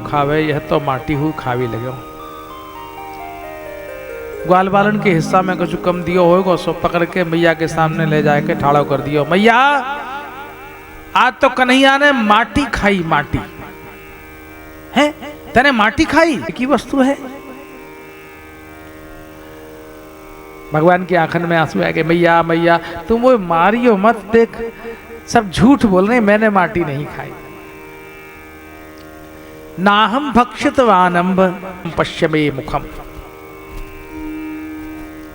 खावे, यह तो माटी हु खावी लगे। ग्वाल बालन के हिस्सा में कुछ कम दियो होगा, सो पकड़ के मैया के सामने ले जाके ठाड़ो कर दियो। मैया आज तो कन्हैया ने माटी खाई, माटी है तेने माटी खाई की वस्तु है। भगवान की आंखन में आंसू आ गए। मैया मैया तुम वो मारियो मत, देख सब झूठ बोल रहे, मैंने माटी नहीं खाई। नाहम भक्षितवानंब पश्चिमे मुखम,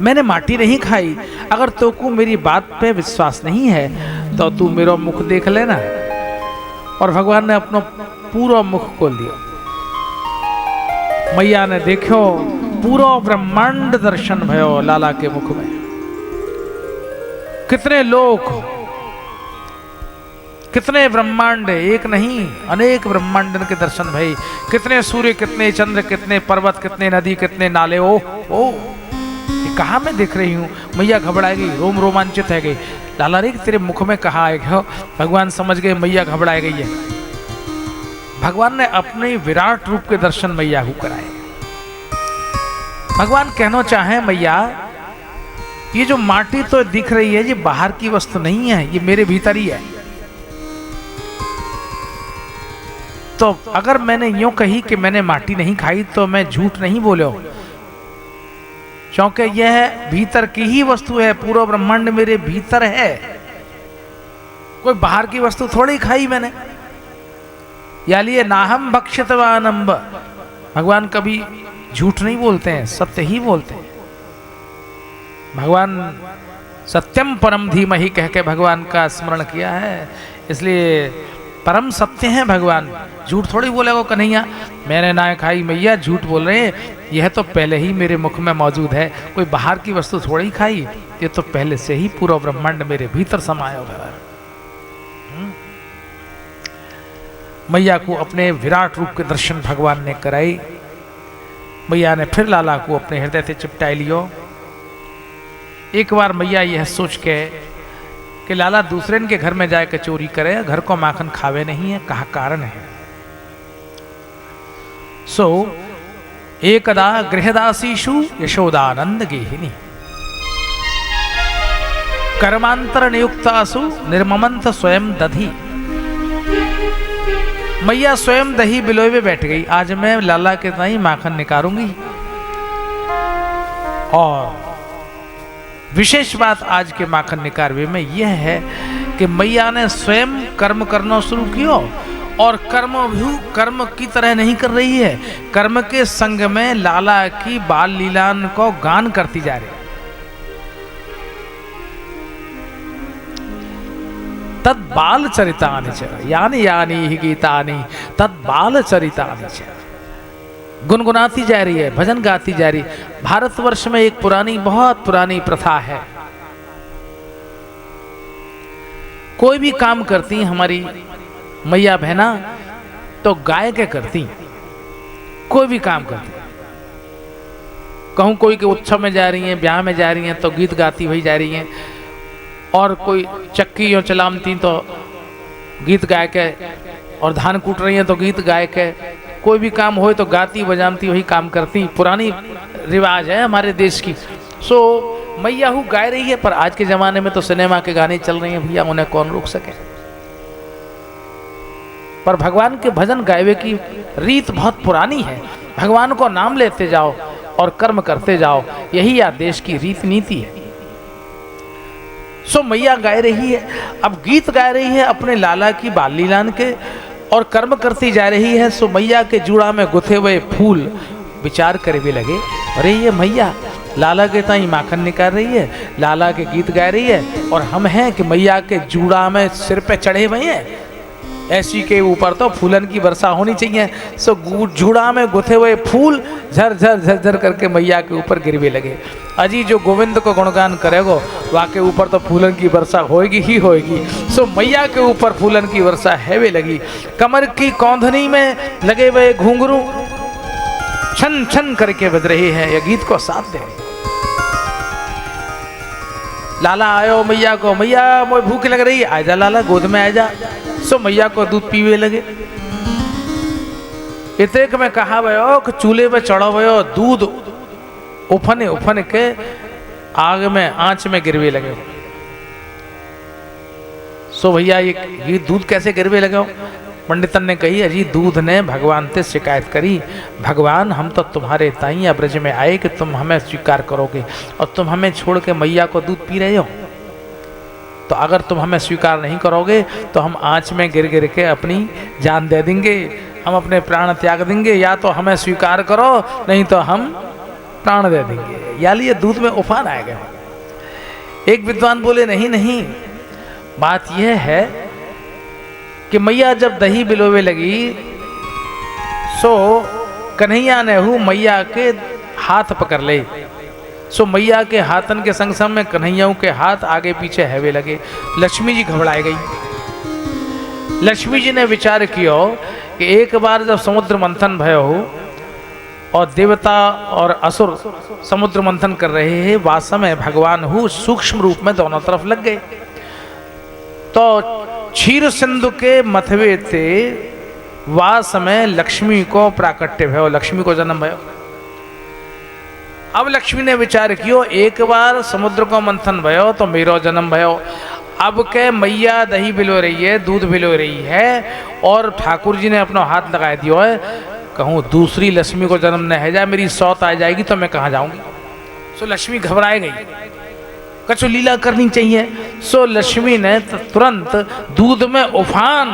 मैंने माटी नहीं खाई। अगर तो को मेरी बात पे विश्वास नहीं है तो तू मेरा मुख देख लेना। और भगवान ने अपना पूरा मुख खोल दिया। मैया ने देखो पूरा ब्रह्मांड दर्शन भयो लाला के मुख में। कितने लोग, कितने ब्रह्मांड, एक नहीं अनेक ब्रह्मांड के दर्शन भई। कितने सूर्य, कितने चंद्र, कितने पर्वत, कितने नदी, कितने नाले। ओ ये कहा मैं देख रही हूं। मैया घबरा गई, रोम रोमांचित है गई। लाला रे तेरे मुख में कहा है। भगवान समझ गए मैया घबरा गई है। भगवान ने अपने विराट रूप के दर्शन मैया को कराए। भगवान कहना चाहे मैया ये जो माटी तो दिख रही है ये बाहर की वस्तु नहीं है, ये मेरे भीतर ही है। तो अगर मैंने यूं कही कि मैंने माटी नहीं खाई तो मैं झूठ नहीं बोलो, क्योंकि यह भीतर की ही वस्तु है। पूरा ब्रह्मांड मेरे भीतर है, कोई बाहर की वस्तु थोड़ी खाई मैंने। या लिए नाहम भक्षितवानंब, भगवान कभी झूठ नहीं बोलते हैं, सत्य ही बोलते हैं। भगवान सत्यम परम धीमहि कह के भगवान का स्मरण किया है, इसलिए परम सत्य है भगवान। झूठ थोड़ी बोलेगा कन्हैया, मैंने ना खाई। मैया झूठ बोल रहे हैं, यह तो पहले ही मेरे मुख में मौजूद है, कोई बाहर की वस्तु थोड़ी खाई, ये तो पहले से ही पूरा ब्रह्मांड मेरे भीतर समाया हुआ है। मैया को अपने विराट रूप के दर्शन भगवान ने कराई। मैया ने फिर लाला को अपने हृदय से चिपटाई लियो। एक बार मैया यह सोच के कि लाला दूसरे के घर में जाके चोरी करे, घर को माखन खावे नहीं है, कहा कारण है। सो एकदा गृहदासीषु यशोदानंद गेहिनी कर्मांतर नियुक्तासु निर्ममंत स्वयं दधी। मैया स्वयं दही बिलोय में बैठ गई। आज मैं लाला के ताई माखन निकालूंगी। और विशेष बात आज के माखन निकारवे में यह है कि मैया ने स्वयं कर्म करना शुरू किया। और कर्म की तरह नहीं कर रही है, कर्म के संग में लाला की बाल लीलान को गान करती जा रही है। तद बाल चरितानि च यानी यानी ही गीतानि तद बाल चरितानि च, गुनगुनाती जा रही है, भजन गाती जा रही है। भारतवर्ष में एक पुरानी, बहुत पुरानी प्रथा है, कोई भी काम करती हमारी मैया बहना तो गाय के करती। कोई भी काम करती, कहूं कोई के उत्सव में जा रही हैं, ब्याह में जा रही हैं तो गीत गाती हुई जा रही हैं। और कोई चक्की यो चलामती तो गीत गाय के, और धान कूट रही हैं तो गीत गाय के। कोई भी काम हो तो गाती बजामती वही काम करती, पुरानी रिवाज है हमारे देश की। सो मैया हूँ गाय रही है, पर आज के ज़माने में तो सिनेमा के गाने चल रहे हैं भैया, उन्हें कौन रोक सके। पर भगवान के भजन गायवे की रीत बहुत पुरानी है। भगवान को नाम लेते जाओ और कर्म करते जाओ, यही या देश की रीत नीति है। सो मैया गाय रही है, अब गीत गाय रही है अपने लाला की बाल लीलान के, और कर्म करती जा रही है। सो मैया के जूड़ा में गुथे हुए फूल विचार करे भी लगे, अरे ये मैया लाला के ताई माखन निकाल रही है, लाला के गीत गा रही है, और हम हैं कि मैया के जूड़ा में सिर पे चढ़े हुए हैं, ऐसी के ऊपर तो फूलन की वर्षा होनी चाहिए। सो जूड़ा में गुथे हुए फूल झर झर करके मैया के ऊपर गिरवे लगे। अजी जो गोविंद को गुणगान करेगो वहाँ के ऊपर तो फूलन की वर्षा होएगी ही होएगी। सो मैया के ऊपर फूलन की वर्षा हैवे लगी। कमर की कौंधनी में लगे हुए घुंघरू छन छन करके बज रहे हैं, यह गीत को साथ दे। लाला आयो मैया को, मैया मोए भूख लग रही है, आजा लाला गोद में आजा। सो मैया को दूध पीवे लगे। इतेक में कहा भयो कि चूल्हे पे चढ़ो भयो दूध उफन उफन के आग में आंच में गिरवे लगे हो। सो भैया ये दूध कैसे गिरवे लगे हो? पंडितन ने कही अजी दूध ने भगवान से शिकायत करी, भगवान हम तो तुम्हारे ताई ब्रज में आए कि तुम हमें स्वीकार करोगे और तुम हमें छोड़ के मैया को दूध पी रहे हो, तो अगर तुम हमें स्वीकार नहीं करोगे तो हम आंच में गिर गिर के अपनी जान दे देंगे, हम अपने प्राण त्याग देंगे, या तो हमें स्वीकार करो नहीं तो हम प्राण दे देंगे। या लिए दूध में उफान आएगा। एक विद्वान बोले नहीं नहीं, बात यह है कि मैया जब दही बिलोवे लगी सो कन्हैया ने हु मैया के हाथ पकड़ ले। सो मैया के हाथन के संग संग में कन्हैया के हाथ आगे पीछे हैवे लगे। लक्ष्मी जी घबराए गई। लक्ष्मी जी ने विचार किया कि एक बार जब समुद्र मंथन भयो और देवता और असुर समुद्र मंथन कर रहे हैं, वास्तव में भगवान हु सूक्ष्म रूप में दोनों तरफ लग गए। तो क्षीर सिंधु के मथवे थे वास में लक्ष्मी को प्राकट्य भयो, लक्ष्मी को जन्म भयो। अब लक्ष्मी ने विचार कियो एक बार समुद्र को मंथन भयो तो मेरो जन्म भयो, अब के मैया दही बिलो रही है, दूध बिलो रही है और ठाकुर जी ने अपना हाथ लगा दियो है, कहूँ दूसरी लक्ष्मी को जन्म न है जाए, मेरी सौत आ जाएगी तो मैं कहाँ जाऊंगी। सो लक्ष्मी घबराए गई, कछु लीला करनी चाहिए। सो लक्ष्मी ने तुरंत दूध में उफान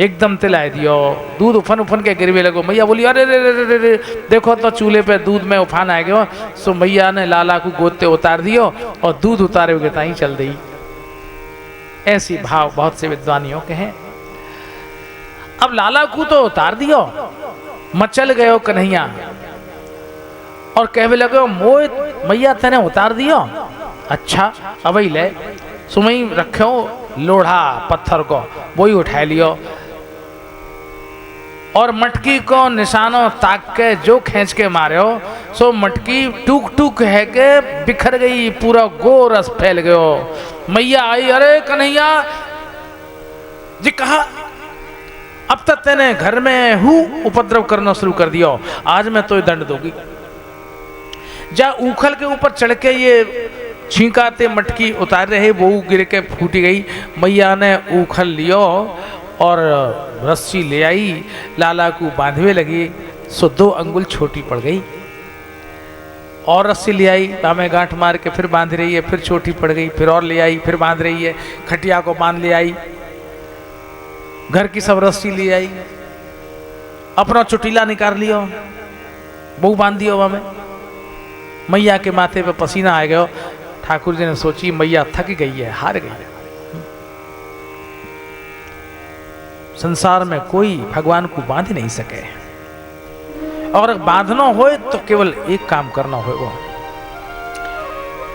एकदम तिला दियो, दूध उफन उफन के गिरवे लगो। मैया बोली अरे रे रे रे रे, देखो तो चूल्हे पे दूध में उफान आ गयो। सो मैया ने लाला को गोदते उतार दियो और दूध उतारे हुए ताई चल दी। ऐसी भाव बहुत से विद्वानियों के हैं। अब लाला को तो उतार दियो, मचल गयो कन्हैया और कहवे लगे मोह मैया तेने उतार दियो, अच्छा अब ही ले। सुमई रखो लोढ़ा पत्थर को, वही उठा लियो और मटकी को निशानों ताक के जो खींच के मारो, सो मटकी टूक टूक है के बिखर गई, पूरा गोरस फैल गयो। मैया आई, अरे कन्हैया जी कहा अब तक तेने घर में हूँ उपद्रव करना शुरू कर दिया, आज मैं तो दंड दूंगी। जा उखल के ऊपर चढ़ के ये छींकाते मटकी उतार रहे, वो गिर के फूटी गई। मैया ने उखल लियो और रस्सी ले आई, लाला को बांधवे लगी। सो 2 अंगुल छोटी पड़ गई और रस्सी ले आई, दामे गांठ मार के फिर बांध रही है, फिर छोटी पड़ गई, फिर और ले आई, फिर बांध रही है, खटिया को बांध ले आई, घर की सब रस्सी ले आई, अपना चुटीला निकाल लियो, वो बांध दियो वहां में। मैया के माथे पे पसीना आ गयो। ठाकुर जी ने सोची मैया थक गई है, हार गई है, संसार में कोई भगवान को बांध नहीं सके, और बांधना हो तो केवल एक काम करना होगा,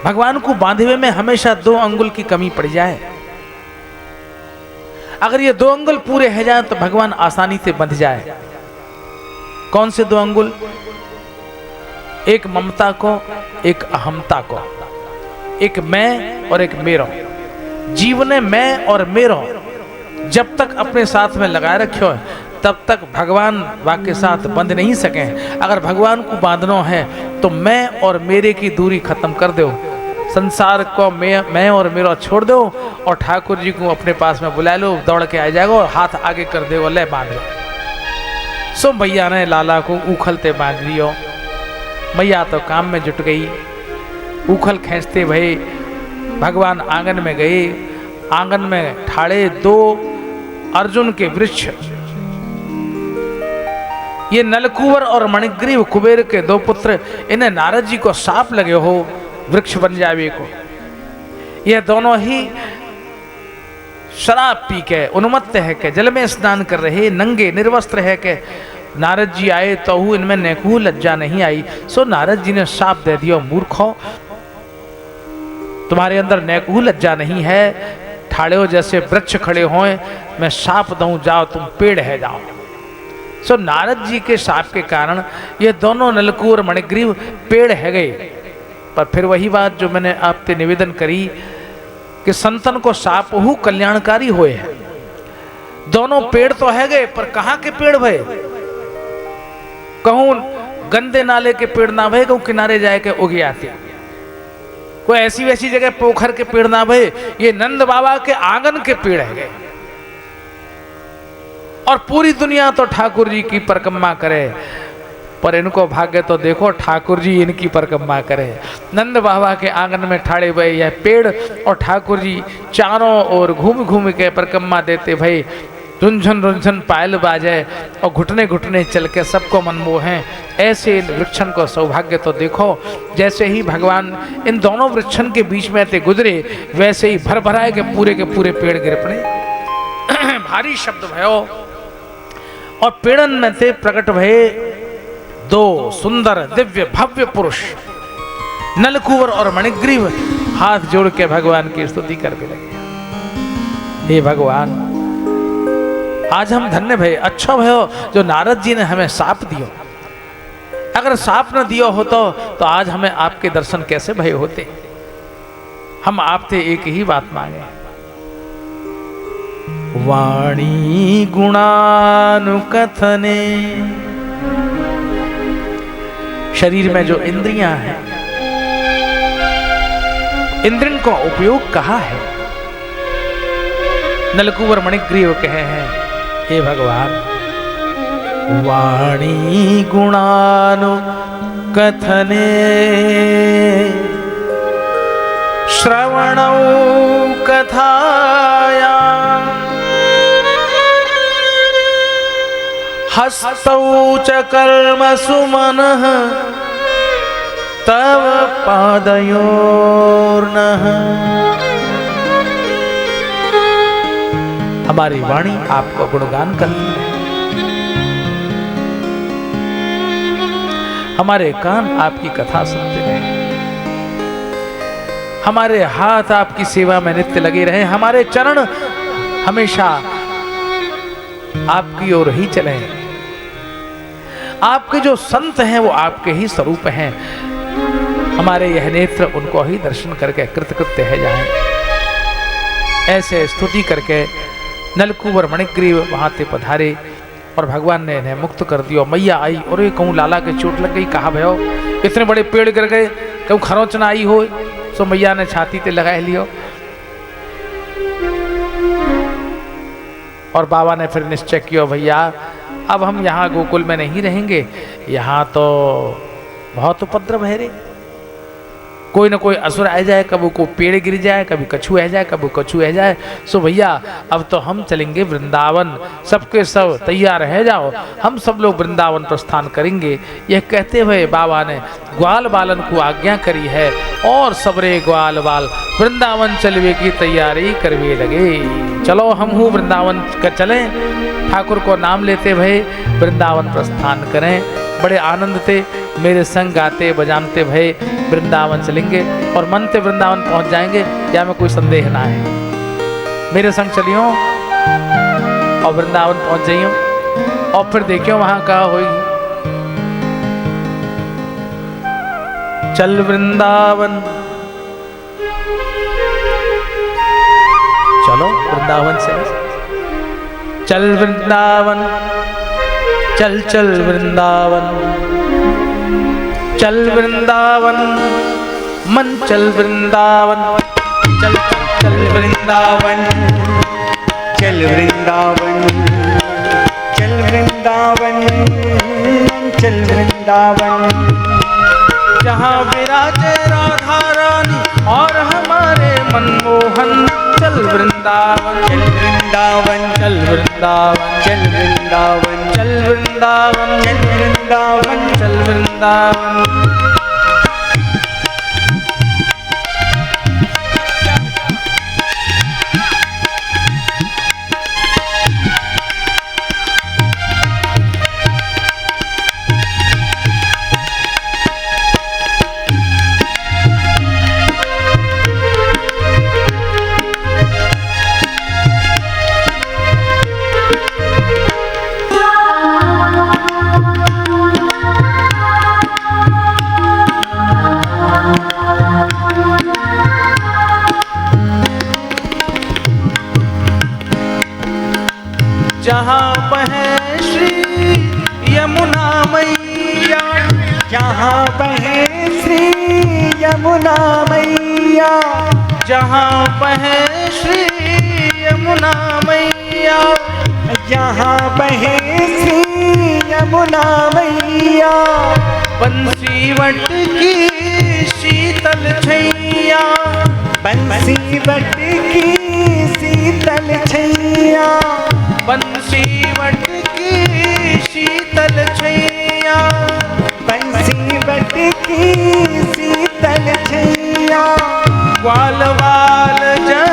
भगवान को बांधे में हमेशा 2 अंगुल की कमी पड़ जाए। अगर ये 2 अंगुल पूरे हो जाए तो भगवान आसानी से बंध जाए। कौन से 2 अंगुल? एक ममता को, एक अहमता को, एक मैं और एक मेरो। जीवन ने मैं और मेरो जब तक अपने साथ में लगाए रखो तब तक भगवान वाके साथ बंध नहीं सके। अगर भगवान को बांधना है तो मैं और मेरे की दूरी खत्म कर दो, संसार को मैं और मेरा छोड़ दो और ठाकुर जी को अपने पास में बुला लो, दौड़ के आ जाएगा और हाथ आगे कर देगा, ले बांध लो। सो मैया ने लाला को उखलते बांध दियो। मैया तो काम में जुट गई, उखल खींचते भये भगवान आंगन में गए। आंगन में ठाड़े 2 अर्जुन के वृक्ष, ये नलकुवर और मणिग्रीव कुबेर के 2 पुत्र, इन्हें नारद जी को साप लगे हो वृक्ष बन जावे को। ये दोनों ही शराब पी के उन्मत्त है के जल में स्नान कर रहे, नंगे निर्वस्त्र है के नारद जी आए तो इनमें नेकू लज्जा नहीं आई। सो नारद जी ने साप दे दिया, मूर्खो तुम्हारे अंदर नेकू लज्जा नहीं है, ठाड़े हो जैसे वृक्ष खड़े होए, मैं साप दूं, जाओ तुम पेड़ है जाओ। सो नारद जी के साप के कारण ये दोनों नलकू और मणिग्रीव पेड़ है गए। पर फिर वही बात जो मैंने आपसे निवेदन करी कि संतन को साप हु कल्याणकारी हुए है। दोनों पेड़ तो है गए पर कहाँ के पेड़ भये? कहूँ गंदे नाले के पेड़ ना भय, कहूँ किनारे जाए के उगे आते, कोई ऐसी वैसी जगह पोखर के पेड़ ना भय, ये नंद बाबा के आंगन के पेड़ है। और पूरी दुनिया तो ठाकुर जी की परिक्रमा करे, पर इनको भाग्य तो देखो ठाकुर जी इनकी परिक्रमा करे। नंद बाबा के आंगन में ठाड़े हुए यह पेड़ और ठाकुर जी चारों ओर घूम घूम के परिक्रमा देते भाई, रुंझन रुंझन पायल बाजे और घुटने घुटने चल के सबको मनमोहें। ऐसे इन वृक्षन को सौभाग्य तो देखो, जैसे ही भगवान इन दोनों वृक्षन के बीच में थे गुजरे, वैसे ही भर भराए के पूरे पेड़ गिर पड़े। भारी शब्द भयो और पेड़न में से प्रकट भये दो सुंदर दिव्य भव्य पुरुष, नलकुवर और मणिग्रीव, हाथ जोड़ के भगवान की स्तुति करने लगे। हे भगवान, आज हम धन्य भय, अच्छा भयो जो नारद जी ने हमें साप दियो। अगर साप न दियो होतो तो आज हमें आपके दर्शन कैसे भय होते। हम आपसे एक ही बात मांगे, वाणी गुणानुकथने। शरीर में जो इंद्रियां हैं, इंद्रियों का उपयोग कहाँ है। नलकुवर मणिग्रीव कहे हैं, हे भगवान, वाणी गुणानुकथने श्रवणौ कथाया हस्तौ च कर्मसु मनः तव पादयोर्नः। हमारी वाणी आपका गुणगान करती है, हमारे कान आपकी कथा सुनते रहे, हमारे हाथ आपकी सेवा में नित्य लगे रहे, हमारे चरण हमेशा आपकी ओर ही चले। आपके जो संत हैं वो आपके ही स्वरूप हैं, हमारे यह नेत्र उनको ही दर्शन करके कृतकृत्य है जाएं। ऐसे स्तुति करके नलकुवर मणिग्रीव वहां से पधारे और भगवान ने इन्हें मुक्त कर दिया। मैया आई और ये कहूँ लाला के चोट लग गई, कहा भयो इतने बड़े पेड़ गिर गए, कहूँ खरोच ना आई हो। सो मैया ने छाती पे लगा लियो और बाबा ने फिर निश्चय किया, भैया अब हम यहाँ गोकुल में नहीं रहेंगे, यहाँ तो बहुत उपद्रव है रे, कोई ना कोई असुर आ जाए, कभी को पेड़ गिर जाए, कभी कछुआ आ जाए, कभी कछुआ आ जाए। सो भैया अब तो हम चलेंगे वृंदावन, सबके सब तैयार रह जाओ, हम सब लोग वृंदावन प्रस्थान करेंगे। यह कहते हुए बाबा ने ग्वाल बालन को आज्ञा करी है और सबरे ग्वाल बाल वृंदावन चलवे की तैयारी करवे लगे। चलो हम हूँ वृंदावन का चलें, ठाकुर को नाम लेते भय वृंदावन प्रस्थान करें। बड़े आनंद थे, मेरे संग गाते बजानते भय वृंदावन चलेंगे और मन से वृंदावन पहुंच जाएंगे, या में कोई संदेह ना है। मेरे संग चलियो और वृंदावन पहुंच जाइयो और फिर देखियो वहां का होगी। चल वृंदावन, चलो वृंदावन से चल वृंदावन, चल चल वृंदावन, चल वृंदावन, मन चल वृंदावन, चल चल वृंदावन, चल वृंदावन, चल वृंदावन, चल वृंदावन। जहाँ विराजे राधा रानी और हमारे मनमोहन, चल वृंदावन, चल वृंदावन, चल वृंदावन, चल वृंदावन, चल वृंदावन, चल वृंदावन, चल वृंदावन। जहाँ बहे श्री यमुना मई, जहाँ बहे श्री यमुना मैया, जहाँ बहे श्री यमुना मैया, जहाँ बहे श्री यमुना मैया, बंसीवट की शीतल छैया, बंसीवट की शीतल छैया, बंसीवट की शीतल छैया, बंसीवट की शीतल छैया, ग्वाल वाल जह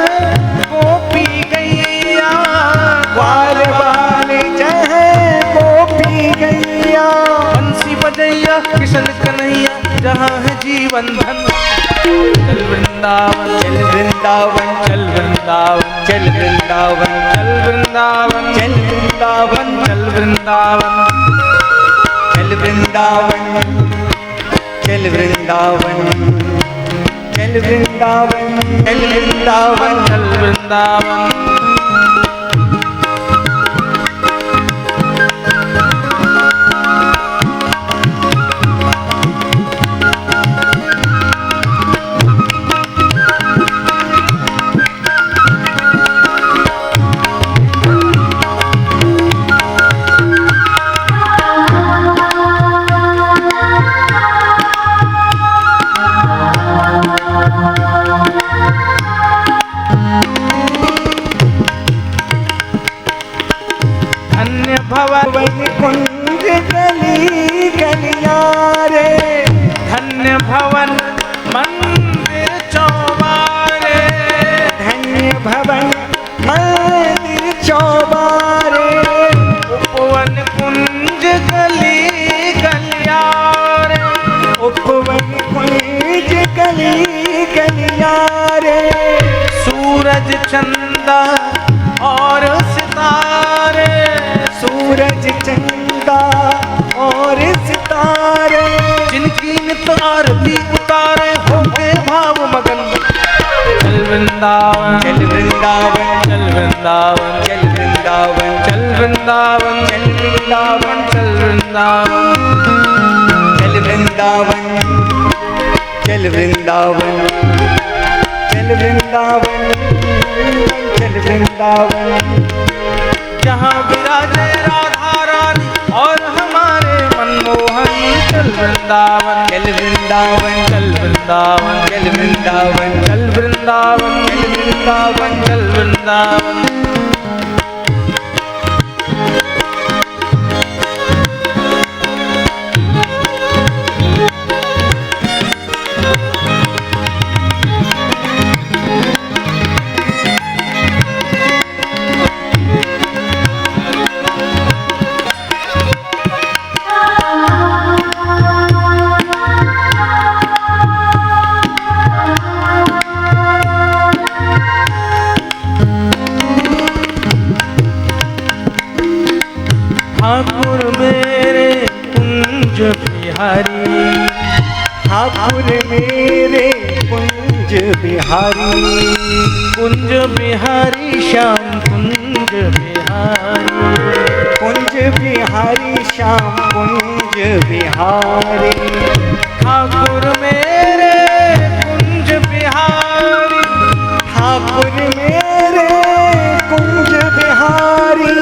गोपी गैया, ग्वाल वाल जह गोपी गैया, बंसी बजैया किशन कन्हैया, जहाँ है जीवन धन। चल वृंदावन, चल वृंदावन, चल वृंदावन, चल वृंदावन, चल वृंदावन, चल वृंदावन, चल वृंदावन, चल वृंदावन, चल वृंदावन, चल वृंदावन, चल वृंदावन, चल वृंदावन। धन्य भवन कुंज गली गलिया रे, धन्य भवन मंदिर चौबारे, धन्य भवन मंदिर चौबारे, उपवन कुंज गली गलियारे, उपवन कुंज गली गलिया रे, सूरज चंदा और सितारे, सूरज चंदा और सितारे, जिनकी नित आरती उतारे होके भाव मगन। चल वृंदावन, चल वृंदावन, चल वृंदावन, चल वृंदावन, चल वृंदावन, चल वृंदावन, चल वृंदावन, चल वृंदावन, चल वृंदावन, चल वृंदावन, चल वृंदावन, जहाँ विराजे राधा रानी और हमारे मनमोहन। चल वृंदावन, चल वृंदावन, चल वृंदावन, चल वृंदावन, चल वृंदावन, चल वृंदावन, चल वृंदावन। ठाकुर मेरे कुंज बिहारी, ठाकुर मेरे कुंज बिहारी, कुंज बिहारी श्याम कुंज बिहारी, कुंज बिहारी श्याम कुंज बिहारी, ठाकुर मेरे कुंज बिहारी, ठाकुर मेरे कुंज बिहारी,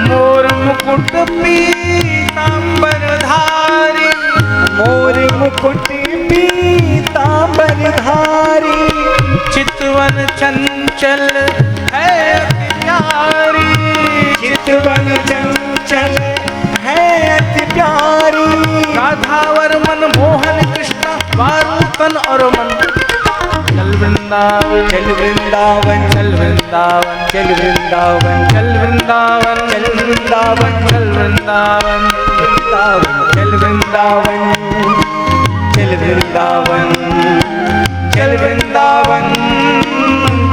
मोर मुकुट पीतांबरधारी, मोर मुकुट पीतांबरधारी, चितवन चंचल है अति प्यारी, चितवन चंचल है अति प्यारी, राधावर मन मोहन कृष्ण वारुतन और मन। चल वृंदावन, चल वृंदावन, चल वृंदावन, चल वृंदावन, चल वृंदावन, चल वृंदावन, चल वृंदावन, चल वृंदावन, चल वृंदावन, चल वृंदावन,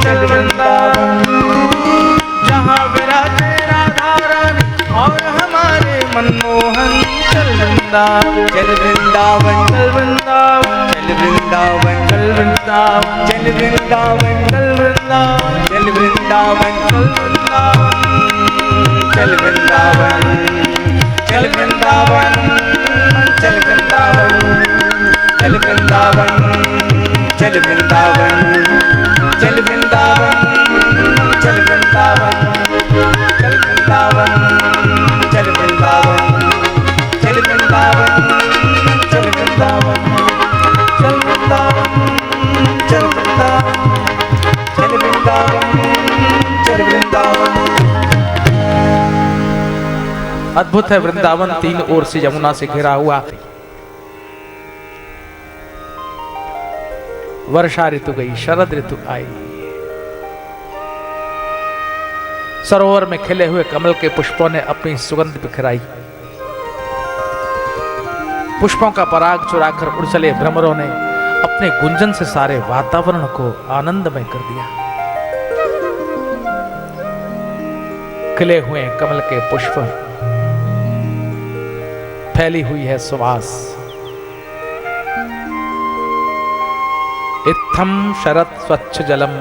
चल वृंदावन, जहाँ विराजे राधा रानी और हमारे मनमोहन। चल वृंदावन, चल वृंदावन, चल वृंदावन, चल वृंदावन, चल वृंदावन, चल वृंदावन, चल वृंदावन, चल वृंदावन, चल वृंदावन, चल वृंदावन, चल वृंदावन, चल वृंदावन, चल वृंदावन चल वृंदावन चल वृंदावन चल वृंदावन चल वृंदावन चल वृंदावन चल वृंदावन चल वृंदावन चल वृंदावन चल वृंदावन चल वृंदावन। अद्भुत है वृंदावन, तीन ओर से यमुना से घिरा हुआ। वर्षा ऋतु गई, शरद ऋतु आई। सरोवर में खिले हुए कमल के पुष्पों ने अपनी सुगंध बिखराई। पुष्पों का पराग चुराकर उड़ चले भ्रमरों ने अपने गुंजन से सारे वातावरण को आनंदमय कर दिया। खिले हुए कमल के पुष्प, फैली हुई है सुवास। इत्थम शरत स्वच्छ जलम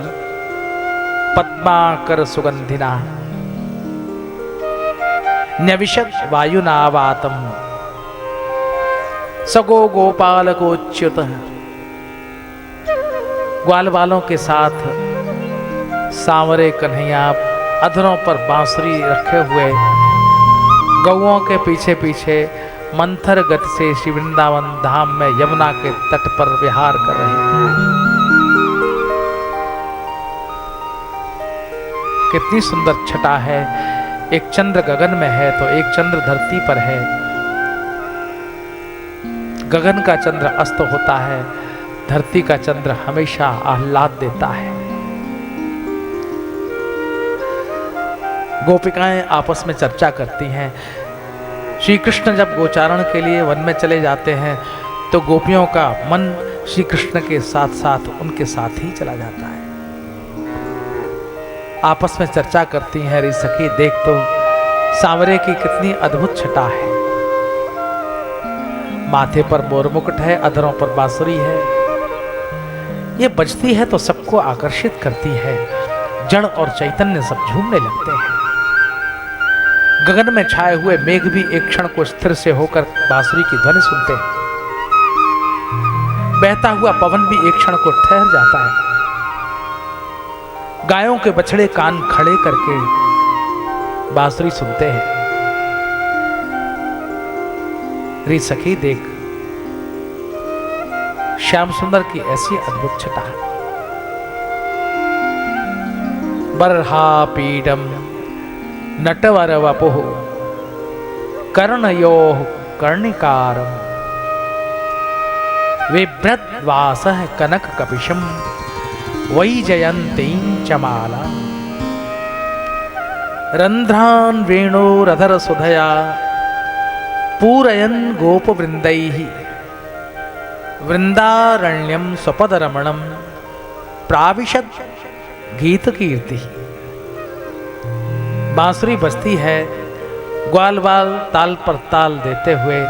पद्माकर सुगंधिना न्यविशत वायुनावातम सगो गोपाल गोच्युत। ग्वाल बालों के साथ सांवरे कन्हैया अधरों पर बांसुरी रखे हुए गौओं के पीछे पीछे मंथर गति से श्री वृंदावन धाम में यमुना के तट पर विहार कर रहे हैं। कितनी सुंदर छटा है। एक चंद्र गगन में है तो एक चंद्र धरती पर है। गगन का चंद्र अस्त होता है, धरती का चंद्र हमेशा आह्लाद देता है। गोपिकाएं आपस में चर्चा करती हैं। श्री कृष्ण जब गोचारण के लिए वन में चले जाते हैं तो गोपियों का मन श्री कृष्ण के साथ साथ उनके साथ ही चला जाता है। आपस में चर्चा करती हैं, रे सखी देख तो सांवरे की कितनी अद्भुत छटा है। माथे पर मोर मुकुट है, अधरों पर बांसुरी है। ये बजती है तो सबको आकर्षित करती है। जड़ और चैतन्य सब झूमने लगते हैं। गगन में छाए हुए मेघ भी एक क्षण को स्थिर से होकर बांसुरी की ध्वनि सुनते हैं। बहता हुआ पवन भी एक क्षण को ठहर जाता है। गायों के बछड़े कान खड़े करके बांसुरी सुनते हैं। रे सखी देख श्याम सुंदर की ऐसी अद्भुत छटा। बर्हा पीडम नटवर वपुः कर्णयोः कर्णिकारम् विभ्रद्वासः कनक कपिशम वैजयन्तीं च माला रंध्रान् वेणोरधर सुधया पूरयन् गोपवृन्दैः वृंदारण्यं स्वपदरमणं प्राविशत् गीतकीर्तिः। बांसुरी बजती है, ग्वाल बाल ताल पर ताल देते हुए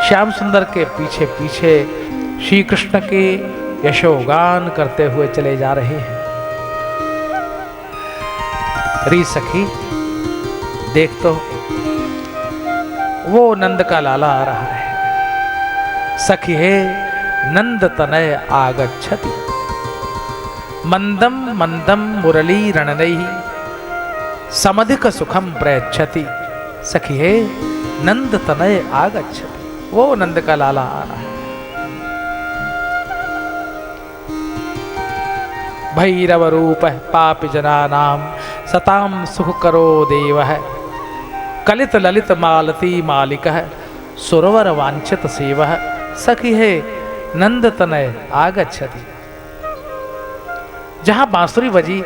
श्याम सुंदर के पीछे पीछे श्री कृष्ण के यशोगान करते हुए चले जा रहे हैं। री सखी देख तो वो नंद का लाला आ रहा है। सखी है नंद तनय आगच्छति मंदम मंदम मुरली रणनैः समधिक सुखम प्रयच्छति। सखी है नंद तनय आगच्छति, वो नंद का लाला आ रहा है। भैरव रूप पापी जनानाम सताम सुख करो देव है कलित ललित मालती मालिक है सुरवर वांछित सेव है। सखी है नंद तनय आगच्छति। जहां बांसुरी बजी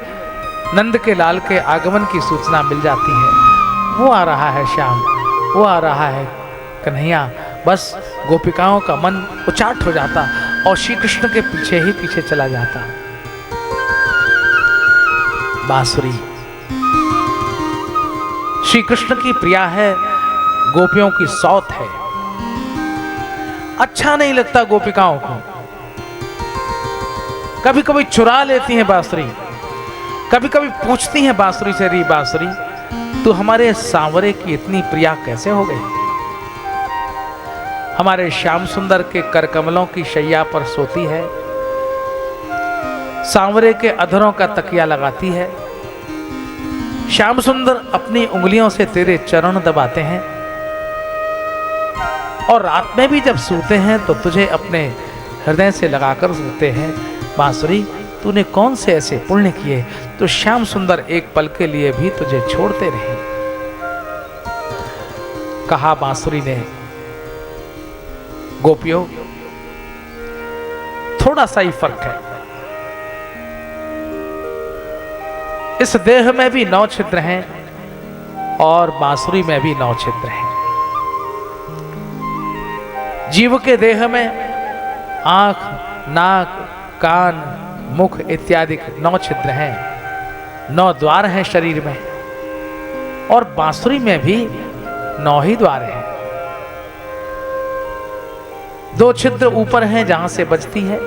नंद के लाल के आगमन की सूचना मिल जाती है। वो आ रहा है श्याम, वो आ रहा है कन्हैया। बस गोपिकाओं का मन उचाट हो जाता और श्री कृष्ण के पीछे ही पीछे चला जाता। बांसुरी श्री कृष्ण की प्रिया है, गोपियों की सौत है। अच्छा नहीं लगता गोपिकाओं को। कभी कभी चुरा लेती हैं बांसुरी, कभी कभी पूछती हैं बांसुरी से, री बांसुरी तू हमारे सांवरे की इतनी प्रिया कैसे हो गई? हमारे श्याम सुंदर के कर कमलों की शैया पर सोती है सांवरे के अधरों का तकिया लगाती है। श्याम सुंदर अपनी उंगलियों से तेरे चरण दबाते हैं और रात में भी जब सोते हैं तो तुझे अपने हृदय से लगाकर सोते हैं। बांसुरी, तूने कौन से ऐसे पुण्य किए तो श्याम सुंदर एक पल के लिए भी तुझे छोड़ते रहे। कहा बांसुरी ने, गोपियों, थोड़ा सा ही फर्क है। इस देह में भी 9 छिद्र हैं और बांसुरी में भी 9 छिद्र हैं। जीव के देह में आंख, नाक, कान, मुख इत्यादि 9 छिद्र हैं, 9 द्वार हैं शरीर में। और बांसुरी में भी 9 ही द्वार हैं। 2 छिद्र ऊपर हैं जहां से बजती है,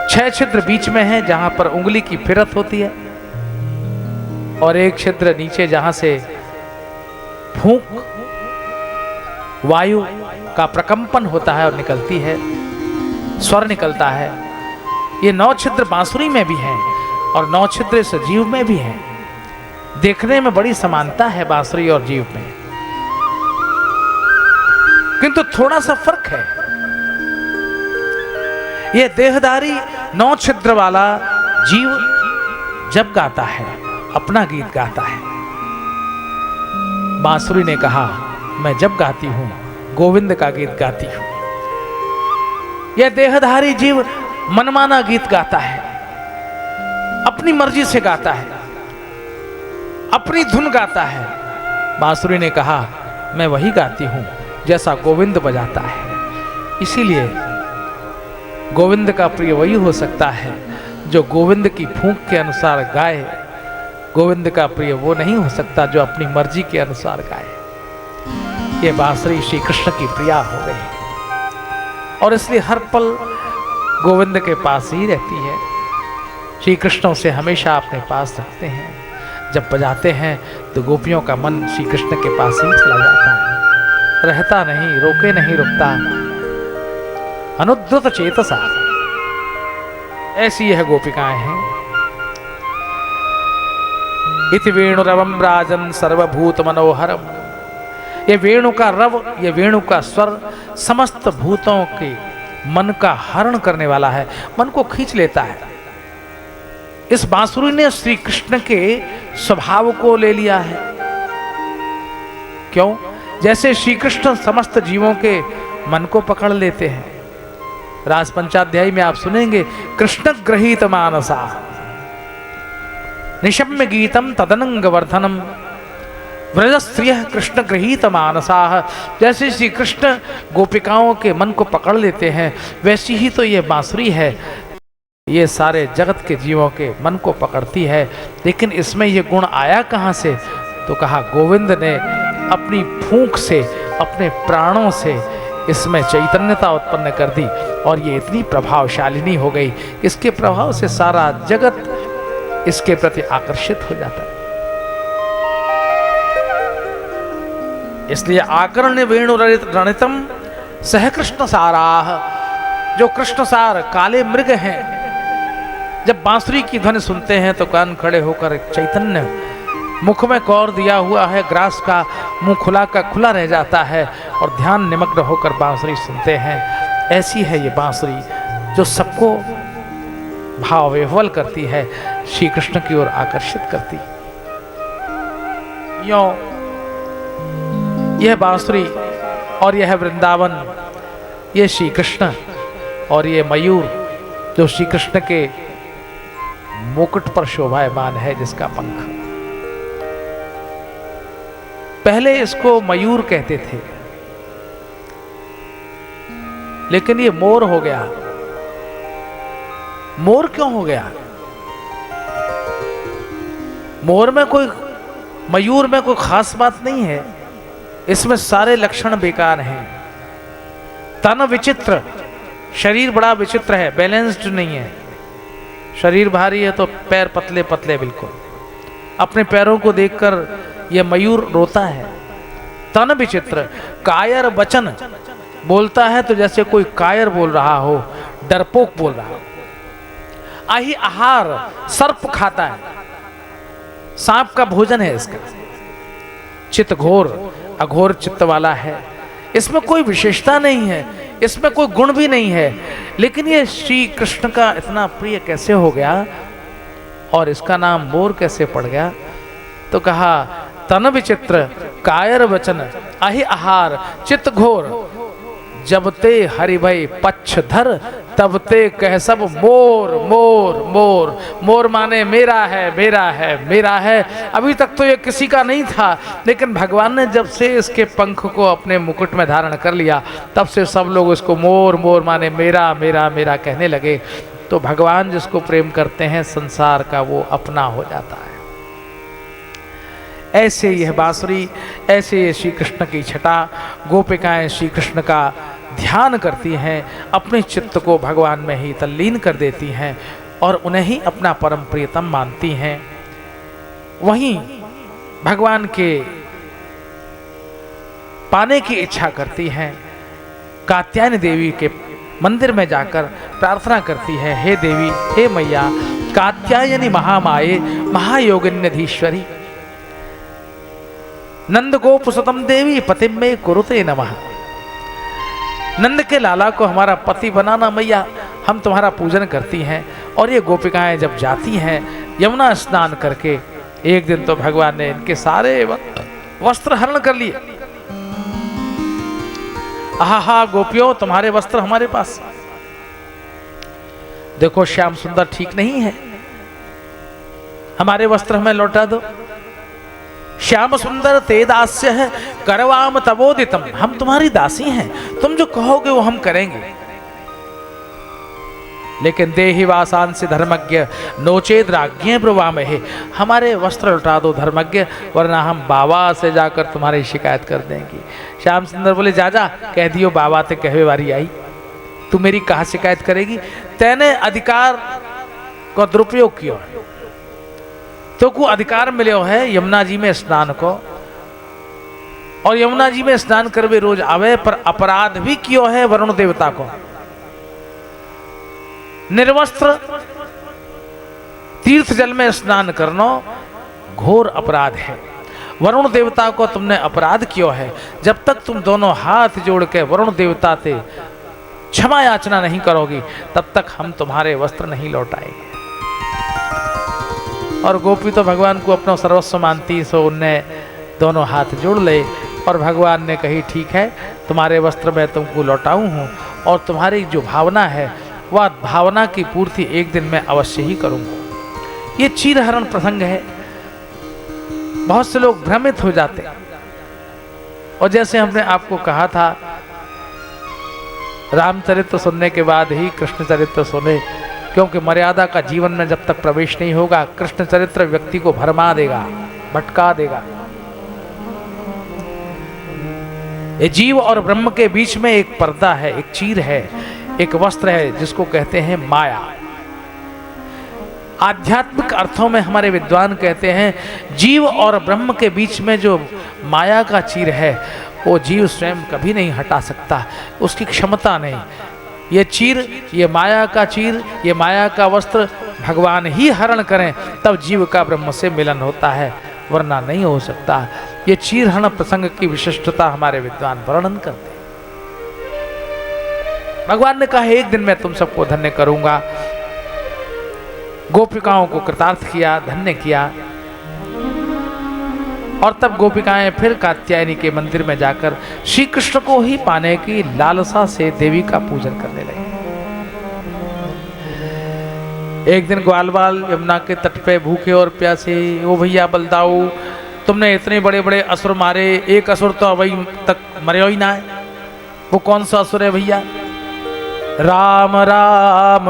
6 छिद्र बीच में हैं जहां पर उंगली की फिरत होती है, और 1 छिद्र नीचे जहां से फूंक वायु का प्रकंपन होता है और निकलती है, स्वर निकलता है। ये 9 छिद्र बांसुरी में भी हैं और 9 छिद्र इस जीव में भी हैं। देखने में बड़ी समानता है बांसुरी और जीव में, किंतु थोड़ा सा फर्क है। ये देहधारी 9 छिद्र वाला जीव जब गाता है अपना गीत गाता है। बांसुरी ने कहा, मैं जब गाती हूं गोविंद का गीत गाती हूं। यह देहधारी जीव मनमाना गीत गाता है, अपनी मर्जी से गाता है, अपनी धुन गाता है। बांसुरी ने कहा, मैं वही गाती हूं जैसा गोविंद बजाता है। इसीलिए गोविंद का प्रिय वही हो सकता है जो गोविंद की फूंक के अनुसार गाए। गोविंद का प्रिय वो नहीं हो सकता जो अपनी मर्जी के अनुसार गाए। ये बांसुरी श्री कृष्ण की प्रिया हो गई और इसलिए हर पल गोविंद के पास ही रहती है। श्री कृष्ण उसे हमेशा अपने पास रखते हैं। जब बजाते हैं तो गोपियों का मन श्री कृष्ण के पास ही चला जाता है, रहता नहीं, रोके नहीं रुकता। अनुद्रुत चेतसा, ऐसी यह गोपिकाएं हैं। इति वेणुरवम राजन सर्वभूत मनोहरम। ये वेणु का रव, ये वेणु का स्वर समस्त भूतों के मन का हरण करने वाला है, मन को खींच लेता है। इस बांसुरी ने श्री कृष्ण के स्वभाव को ले लिया है। क्यों? जैसे श्री कृष्ण समस्त जीवों के मन को पकड़ लेते हैं। रास पंचाध्यायी में आप सुनेंगे, कृष्ण ग्रहीत मानसा निशम्य गीतम तदनंग वर्धनम व्रजस्त्रिय कृष्ण ग्रहीत मानसा। जैसे श्री कृष्ण गोपिकाओं के मन को पकड़ लेते हैं, वैसी ही तो ये बांसुरी है, ये सारे जगत के जीवों के मन को पकड़ती है। लेकिन इसमें ये गुण आया कहाँ से? तो कहा, गोविंद ने अपनी फूंक से, अपने प्राणों से इसमें चैतन्यता उत्पन्न कर दी और ये इतनी प्रभावशालिनी हो गई, इसके प्रभाव से सारा जगत इसके प्रति आकर्षित हो जाता है। इसलिए आकर्ण वेणु रणितम सह कृष्ण साराह। जो कृष्ण सार काले मृग हैं, जब बांसुरी की ध्वनि सुनते हैं तो कान खड़े होकर एक चैतन्य, मुख में कौर दिया हुआ है ग्रास का, मुंह खुला का खुला रह जाता है और ध्यान निमग्न होकर बांसुरी सुनते हैं। ऐसी है ये बांसुरी जो सबको भाव विह्वल करती है, श्री कृष्ण की ओर आकर्षित करती। यो यह बांसुरी और यह वृंदावन, ये श्री कृष्ण और ये मयूर जो श्री कृष्ण के मुकुट पर शोभायमान है, जिसका पंख। पहले इसको मयूर कहते थे, लेकिन ये मोर हो गया। मोर क्यों हो गया? मोर में कोई, मयूर में कोई खास बात नहीं है, इसमें सारे लक्षण बेकार हैं। तन विचित्र, शरीर बड़ा विचित्र है, बैलेंस्ड नहीं है। शरीर भारी है तो पैर पतले पतले बिल्कुल। अपने पैरों को देखकर यह मयूर रोता है। तन विचित्र, कायर वचन, बोलता है तो जैसे कोई कायर बोल रहा हो, डरपोक बोल रहा है। आही आहार, सर्प खाता है, सांप का भोजन है इसका। चित्त घोर, अघोर चित्त वाला है, इसमें कोई विशेषता नहीं है, इसमें कोई गुण भी नहीं है, लेकिन ये श्री कृष्ण का इतना प्रिय कैसे हो गया और इसका नाम मोर कैसे पड़ गया? तो कहा तन विचित्र कायर वचन अहि आहार चित्त घोर, जब ते हरि भई पक्षधर तब ते कह सब मोर मोर मोर। मोर माने मेरा है मेरा है मेरा है। अभी तक तो ये किसी का नहीं था, लेकिन भगवान ने जब से इसके पंख को अपने मुकुट में धारण कर लिया तब से सब लोग इसको मोर मोर माने मेरा मेरा मेरा कहने लगे। तो भगवान जिसको प्रेम करते हैं संसार का वो अपना हो जाता है। ऐसे यह बांसुरी, ऐसे ये श्री कृष्ण की छटा, गोपिकाएं श्री कृष्ण का ध्यान करती हैं, अपने चित्त को भगवान में ही तल्लीन कर देती हैं और उन्हें ही अपना परम प्रियतम मानती हैं। वहीं भगवान के पाने की इच्छा करती हैं, कात्यायनी देवी के मंदिर में जाकर प्रार्थना करती है, हे देवी हे मैया कात्यायनी महामाये महायोगिन्यधीश्वरी नंद गोप सुतम देवी पतिम में कुरुते नमः। नंद के लाला को हमारा पति बनाना मैया, हम तुम्हारा पूजन करती हैं। और ये गोपिकाएं जब जाती हैं यमुना स्नान करके, एक दिन तो भगवान ने इनके सारे वस्त्र हरण कर लिए। आहा गोपियों तुम्हारे वस्त्र हमारे पास, देखो श्याम सुंदर ठीक नहीं है, हमारे वस्त्र हमें लौटा दो। श्याम सुंदर ते दास्य है करवाम तबोदितम, हम तुम्हारी दासी हैं, तुम जो कहोगे वो हम करेंगे। लेकिन देहि वासांसि धर्मज्ञ नोचेद राज्ञे ब्रुवामहे, हमारे वस्त्र लौटा दो धर्मज्ञ, वरना हम बाबा से जाकर तुम्हारी शिकायत कर देंगे। श्याम सुंदर बोले जा जा कह दियो बाबा ते कहवे वारी आई, तू मेरी कहा शिकायत करेगी? तेने अधिकार का दुरुपयोग किया, तो को अधिकार मिले है यमुना जी में स्नान को, और यमुना जी में स्नान कर वे रोज आवे, पर अपराध भी कियो है वरुण देवता को। निर्वस्त्र तीर्थ जल में स्नान करना घोर अपराध है। वरुण देवता को तुमने अपराध कियो है। जब तक तुम दोनों हाथ जोड़ के वरुण देवता से क्षमा याचना नहीं करोगी तब तक हम तुम्हारे वस्त्र नहीं लौटाएंगे। और गोपी तो भगवान को अपना सर्वस्व मानती, सो उनने दोनों हाथ जोड़ ले और भगवान ने कही ठीक है तुम्हारे वस्त्र मैं तुमको लौटाऊं हूँ, और तुम्हारी जो भावना है वह भावना की पूर्ति एक दिन मैं अवश्य ही करूँगा। ये चीरहरण प्रसंग है, बहुत से लोग भ्रमित हो जाते हैं। और जैसे हमने आपको कहा था रामचरित्र सुनने के बाद ही कृष्ण चरित्र सुने, क्योंकि मर्यादा का जीवन में जब तक प्रवेश नहीं होगा कृष्ण चरित्र व्यक्ति को भरमा देगा, भटका देगा। ये जीव और ब्रह्म के बीच में एक पर्दा है, एक चीर है, एक वस्त्र है जिसको कहते हैं माया। आध्यात्मिक अर्थों में हमारे विद्वान कहते हैं जीव और ब्रह्म के बीच में जो माया का चीर है वो जीव स्वयं कभी नहीं हटा सकता, उसकी क्षमता नहीं। ये चीर, ये माया का चीर, ये माया का वस्त्र भगवान ही हरण करें तब जीव का ब्रह्म से मिलन होता है, वरना नहीं हो सकता। ये चीरहरण प्रसंग की विशिष्टता हमारे विद्वान वर्णन करते हैं। भगवान ने कहा एक दिन मैं तुम सबको धन्य करूंगा। गोपिकाओं को कृतार्थ किया, धन्य किया, और तब गोपिकाएं फिर कात्यायनी के मंदिर में जाकर श्री कृष्ण को ही पाने की लालसा से देवी का पूजन करने लगी। एक दिन ग्वाल बाल यमुना के तट पे भूखे और प्यासे, ओ भैया बलदाऊ तुमने इतने बड़े बड़े असुर मारे, एक असुर तो अभी तक मरे ही ना है, वो कौन सा असुर है भैया? राम राम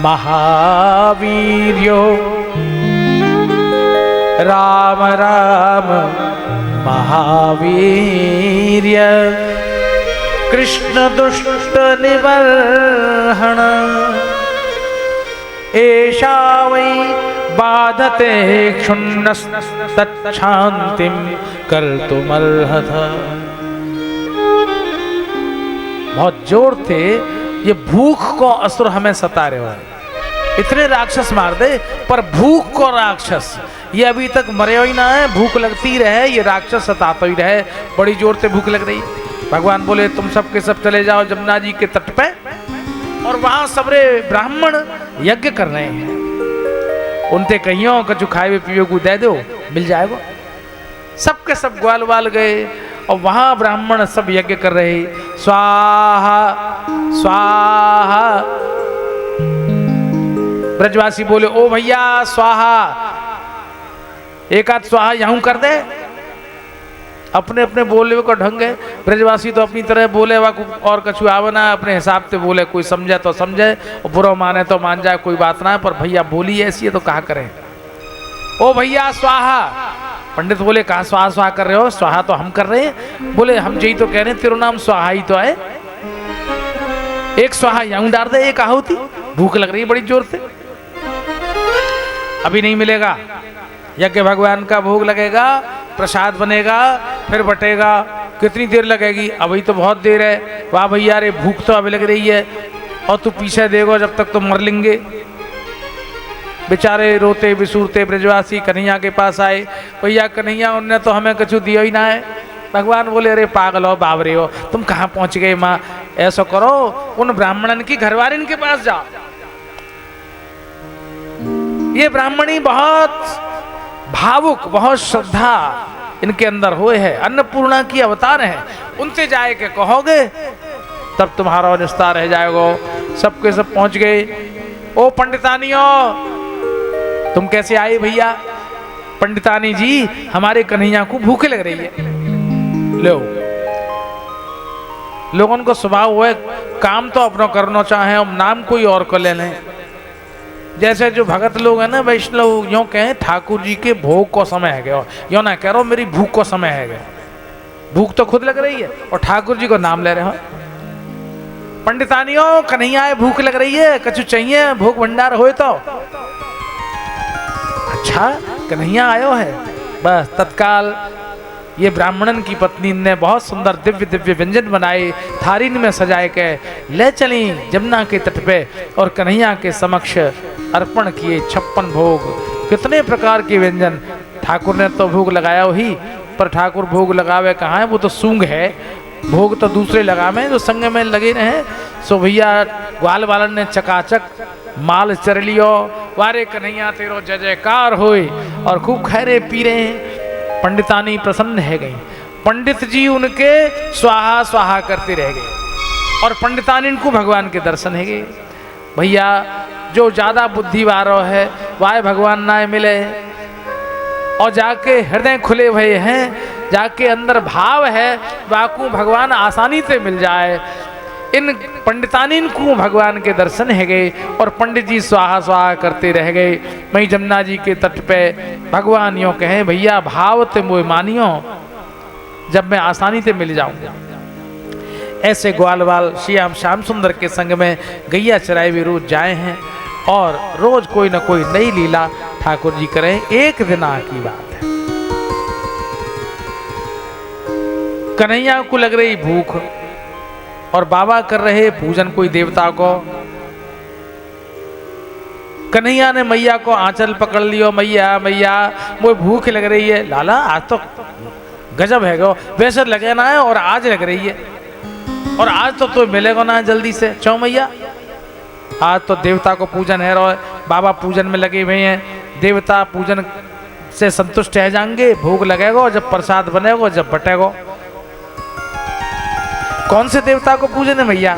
महावीर्यो, राम राम महावीर्य, कृष्ण दुष्ट निवर्हण, एषा वै बाधते क्षुण्णस्तच्छान्तिं कर्तुमर्हथ। बहुत जोर थे ये भूख को असुर हमें सता रहे हो, इतने राक्षस मार दे पर भूख को राक्षस ये अभी तक मरे ही ना है, भूख लगती रहे, ये राक्षस सताता ही रहे, बड़ी जोर से भूख लग रही। भगवान बोले तुम सब के सब चले जाओ जमुना जी के तट पे, और वहां सबरे ब्राह्मण यज्ञ कर रहे हैं, उनते कहियो कछु खाए पिए को दे दो मिल जाएगा। सबके सब ग्वाल वाल गए और वहां ब्राह्मण सब यज्ञ कर रहे, स्वाहा स्वाहा। ब्रजवासी बोले ओ भैया स्वाहा, एक आध स्वाहा यहूं कर दे। अपने अपने बोले को ढंग है, ब्रजवासी तो अपनी तरह बोले वा और कछु आवना अपने हिसाब से बोले, कोई समझे तो समझे और बुरा माने तो मान जाए, कोई बात ना है, पर भैया बोली ऐसी है तो कहा करें। ओ भैया स्वाहा। पंडित बोले कहा स्वाहा स्वाहा कर रहे हो, स्वाहा तो हम कर रहे हैं। बोले हम यही तो कह रहे हैं तेरा नाम स्वाहा ही तो है, एक स्वाहा यूं डाल दे, एक आहुति, भूख लग रही है बड़ी जोर से। अभी नहीं मिलेगा, यज्ञ भगवान का भोग लगेगा, प्रसाद बनेगा, फिर बटेगा, कितनी देर लगेगी, अभी तो बहुत देर है। वाह भैया रे भूख तो अभी लग रही है और तू पीछे देगा जब तक तो मर लेंगे। बेचारे रोते बिसूरते ब्रजवासी कन्हैया के पास आए, भैया कन्हैया उनने तो हमें कुछ दिया ही ना है। भगवान बोले अरे पागल हो बावरे हो, तुम कहाँ पहुंच गए माँ, ऐसा करो उन ब्राह्मणन की घरवारिन के पास जाओ। ये ब्राह्मणी बहुत भावुक, बहुत श्रद्धा इनके अंदर हुए है, अन्नपूर्णा की अवतार है, उनसे जाए के कहोगे तब तुम्हारा निस्तार रह जाएगा। सबके सब पहुंच गए। ओ पंडितानियों तुम कैसे आए भैया? पंडितानी जी हमारे कन्हैया को भूख लग रही है। लो लोगों को स्वभाव हुआ काम तो अपना करना चाहे और नाम कोई और को ले लें। जैसे जो भगत लोग हैं ना वैष्णव, यूं कहें ठाकुर जी के भोग को समय है गया, यो ना कह रहा मेरी भूख को समय है गया, भूख तो खुद लग रही है और ठाकुर जी को नाम ले रहे हो। पंडितानियों कन्हैया भूख लग रही है, कछु चाहिए भोग भंडार हो तो। अच्छा कन्हैया आयो है, बस तत्काल ये ब्राह्मणन की पत्नी ने बहुत सुंदर दिव्य दिव्य व्यंजन बनाए, थारीन में सजाए के ले चली जमुना के तट पे और कन्हैया के समक्ष अर्पण किए 56 भोग। कितने प्रकार के व्यंजन, ठाकुर ने तो भोग लगाया ही, पर ठाकुर भोग लगावे कहाँ है, वो तो सूंग है, भोग तो दूसरे लगावे जो संग में लगे रहे। सो भैया ग्वाल वालन ने चकाचक माल चर लियो, वारे कन्हैया तेरो जय जयकार होए और खूब खैरे पी रहे हैं। पंडितानी प्रसन्न है गई, पंडित जी उनके स्वाहा स्वाहा करते रह गए और पंडितानी को भगवान के दर्शन है गए। भैया जो ज्यादा बुद्धि वारो है वाह भगवान ना मिले और जाके हृदय खुले हुए हैं, जाके अंदर भाव है वाकू भगवान आसानी से मिल जाए। इन पंडितानी को भगवान के दर्शन है गए और पंडित जी स्वाहा स्वाहा करते रह गए। वहीं जमुना जी के तट पे भगवान यों कहे भैया भाव ते मोह मानियो, जब मैं आसानी से मिल जाऊंगा। ऐसे ग्वाल वाल श्याम श्याम सुंदर के संग में गैया चराए भी रोज जाए हैं और रोज कोई न कोई नई लीला ठाकुर जी करें। एक दिन की बात है, कन्हैया को लग रही भूख और बाबा कर रहे पूजन कोई देवता को। कन्हैया ने मैया को आंचल पकड़ लियो, मैया मैया वो भूख लग रही है। लाला आज तो गजब है गो, वैसे लगे ना है और आज लग रही है और आज तो मिलेगा ना जल्दी से। चौ मैया आज तो देवता को पूजन है, रो बाबा पूजन में लगे हुए हैं, देवता पूजन से संतुष्ट रह जाएंगे, भोग लगेगा जब प्रसाद बनेगा जब बटेगा। कौन से देवता को पूजन है भैया?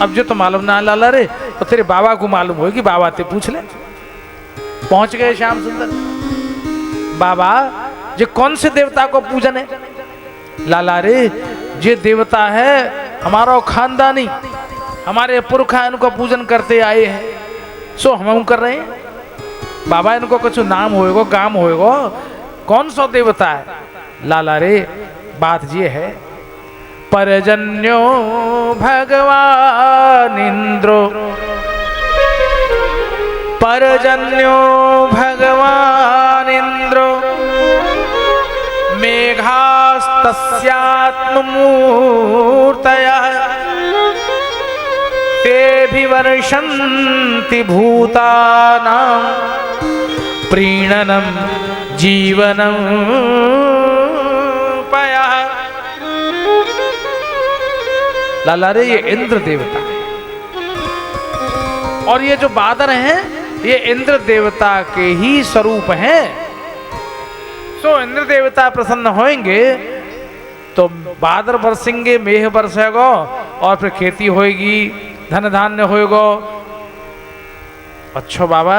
अब जो तो मालूम ना लाला रे तो तेरे बाबा को मालूम होगी, बाबा ते पूछ ले। पहुंच गए श्याम सुंदर, बाबा ये कौन से देवता को पूजन है? लाला रे ये देवता है हमारा खानदानी, हमारे पुरखा इनको पूजन करते आए हैं, सो हम कर रहे हैं। बाबा इनको कुछ नाम होएगा काम होएगा, कौन सा देवता है? लाला रे बात ये है, परजन्यो भगवान इंद्रो, परजन्यो भगवान इंद्रो, मेघास्तस्यात्ममूर्तयः, विमर्शन्ति भूतानां प्रीणनं जीवनं पयः। लाला रे ये इंद्र देवता है, और ये जो बादर हैं ये इंद्र देवता के ही स्वरूप हैं। तो इंद्र देवता प्रसन्न होंगे तो बादर बरसेंगे, मेघ बरसेगा, और फिर खेती होएगी, धन धान्य होएगा। अच्छा बाबा,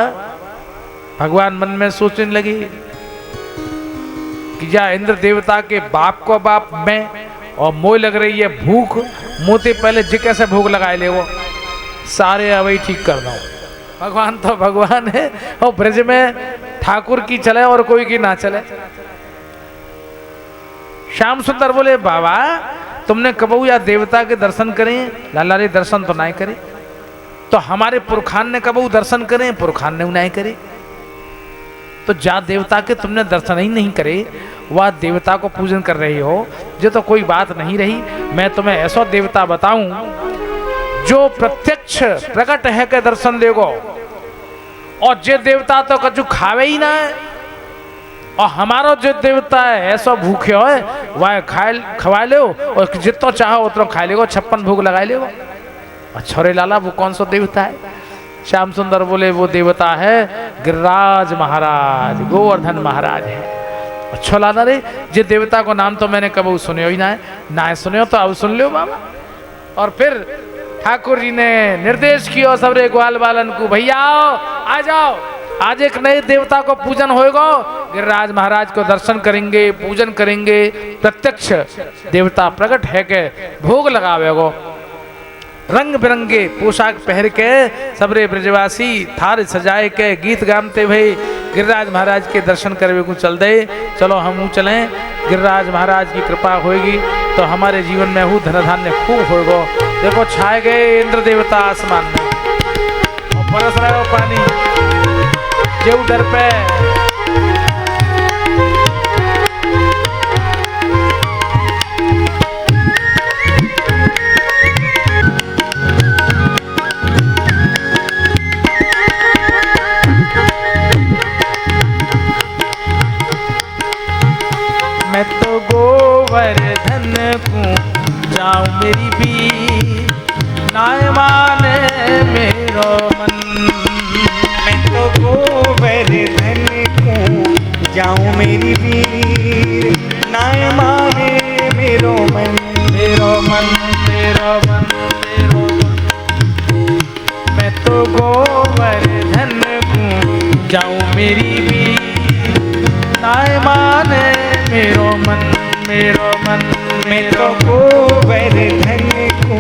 भगवान मन में सोचने लगे कि या इंद्र देवता के बाप को बाप में, और मोह लग रही है भूख, मोते पहले जी कैसे भूख लगाए ले वो सारे अवई ठीक कर दो। भगवान तो भगवान है, और ब्रज में ठाकुर की चले और कोई की ना चले। श्याम सुंदर बोले बाबा तुमने कबू या देवता के दर्शन करें? लाला रे दर्शन तो नहीं करे। तो हमारे पुरखान ने कबू दर्शन करें? पुरखान ने नहीं करे। तो जा देवता के तुमने दर्शन ही नहीं करे, वह देवता को पूजन कर रही हो, जो तो कोई बात नहीं रही। मैं तुम्हें ऐसा देवता बताऊं जो प्रत्यक्ष प्रकट है के दर्शन देगो, और जे देवता तो कछु खावे ही ना है, और हमारा जो देवता है ऐसा भूखे हो वह खवा लो, और जितना चाहो उतना खा लेगो, 56 भोग लगा लेगो। अच्छा रे लाला वो कौन सा देवता है? श्याम सुंदर बोले वो देवता है गिरिराज महाराज, गोवर्धन महाराज है। अच्छा लाला रे, जे देवता को नाम तो मैंने कभी सुने ही ना है। ना सुने हो तो अब सुन लो बाबा। और फिर ठाकुर जी ने निर्देश किया सबरे ग्वाल बालन को, भैया आ जाओ, आज एक नए देवता को पूजन होएगा। गिरिराज महाराज को दर्शन करेंगे, पूजन करेंगे, प्रत्यक्ष देवता प्रकट है के भोग लगावेगो। रंग बिरंगे पोशाक पहन के सबरे ब्रजवासी थार सजाए के गीत गाते भाई गिरिराज महाराज के दर्शन करवे को चल दे। चलो हम चलें, गिरिराज महाराज की कृपा होगी तो हमारे जीवन में हूँ धन धान्य खूब होगा। देखो छाए गए इंद्र देवता आसमान में, और बरस रहा है पानी जो डर पे। मैं तो गोवर्धन को जाऊं मेरी भी नाय माने मेरो मन। मैं तो गोवर्धन को जाऊं मेरी वीर, नाय माने मेरो मन, मेरो मन, मेरो मन, मेरो मन। मैं तो गोवर्धन को जाऊं मेरी भी नाय माने मेरो मन, मेरो मन। मैं तो गोवर्धन को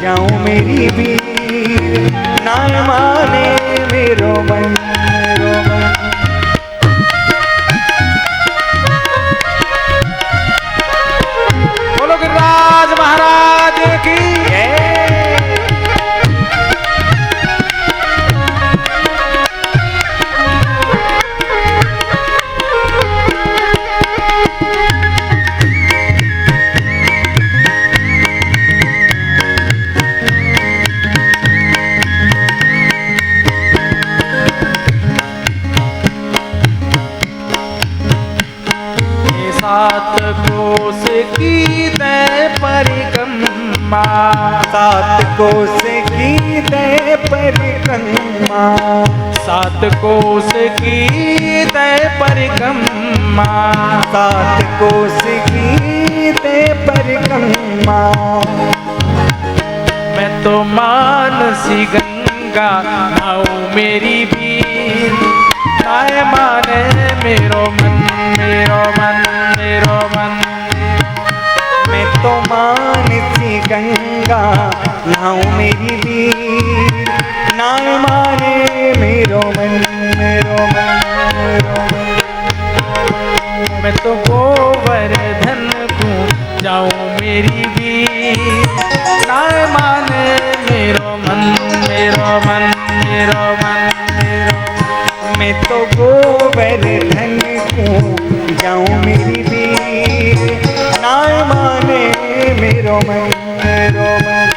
जाऊं मेरी वीर, नाय माने मेरो मन, मेरो मन। बोलो गिरिराज महाराज की सात कोस की तय परिक्रमा, सात कोस की तय परिक्रमा, सात कोस की तय परिक्रमा, सात कोस की तय परिक्रमा। मैं तो मानसी गंगा नाऊ मेरी भीर, नाय माने मेरो मन, मेरो मन, मेरो मन। मैं तो मानसी गंगा नाऊ मेरी वीर, नाय माने मेरो मन, मेरो मन, मेरो मन। मैं तो गोवर्धन को जाऊं मेरी वीर, नाय माने मेरो मन, मेरो मन, मेरो मन, मेरो मन। मैं तो गोवर्धन को जाऊं मेरी वीर, नाय माने मेरो मन, मेरो मन।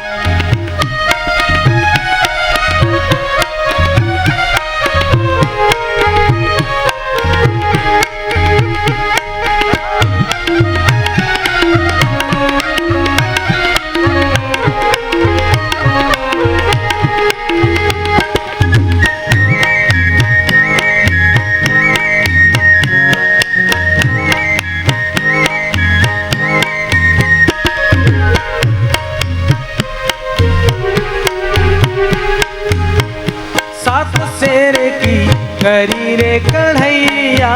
करी रे कन्हैया,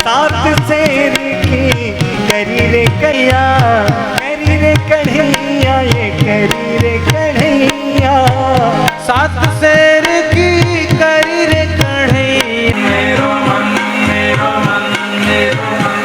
सात शेर की करी रे कन्हैया, करी रे कन्हैया, ये करी रे कन्हैया। सात शेर की करी रे कन्हैया। मेरो मन, मेरो मन, मेरो मन।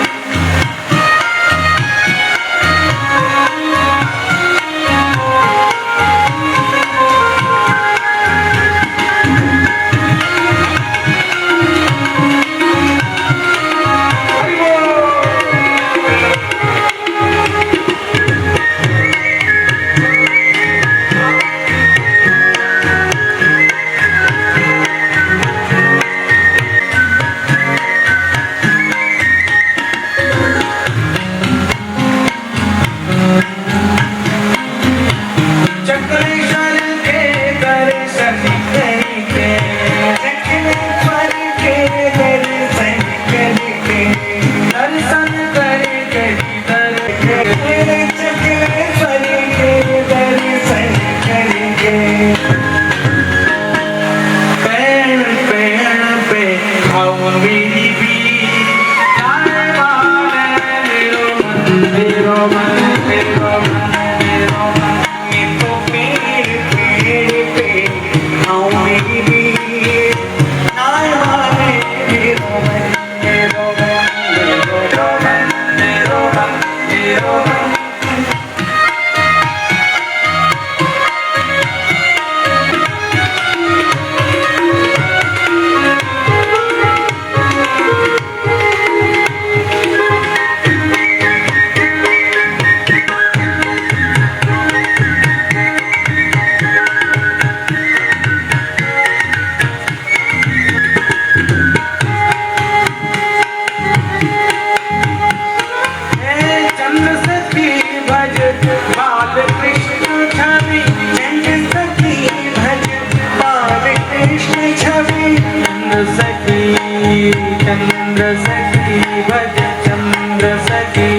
चंद्र सखी भज चंद्र सखी।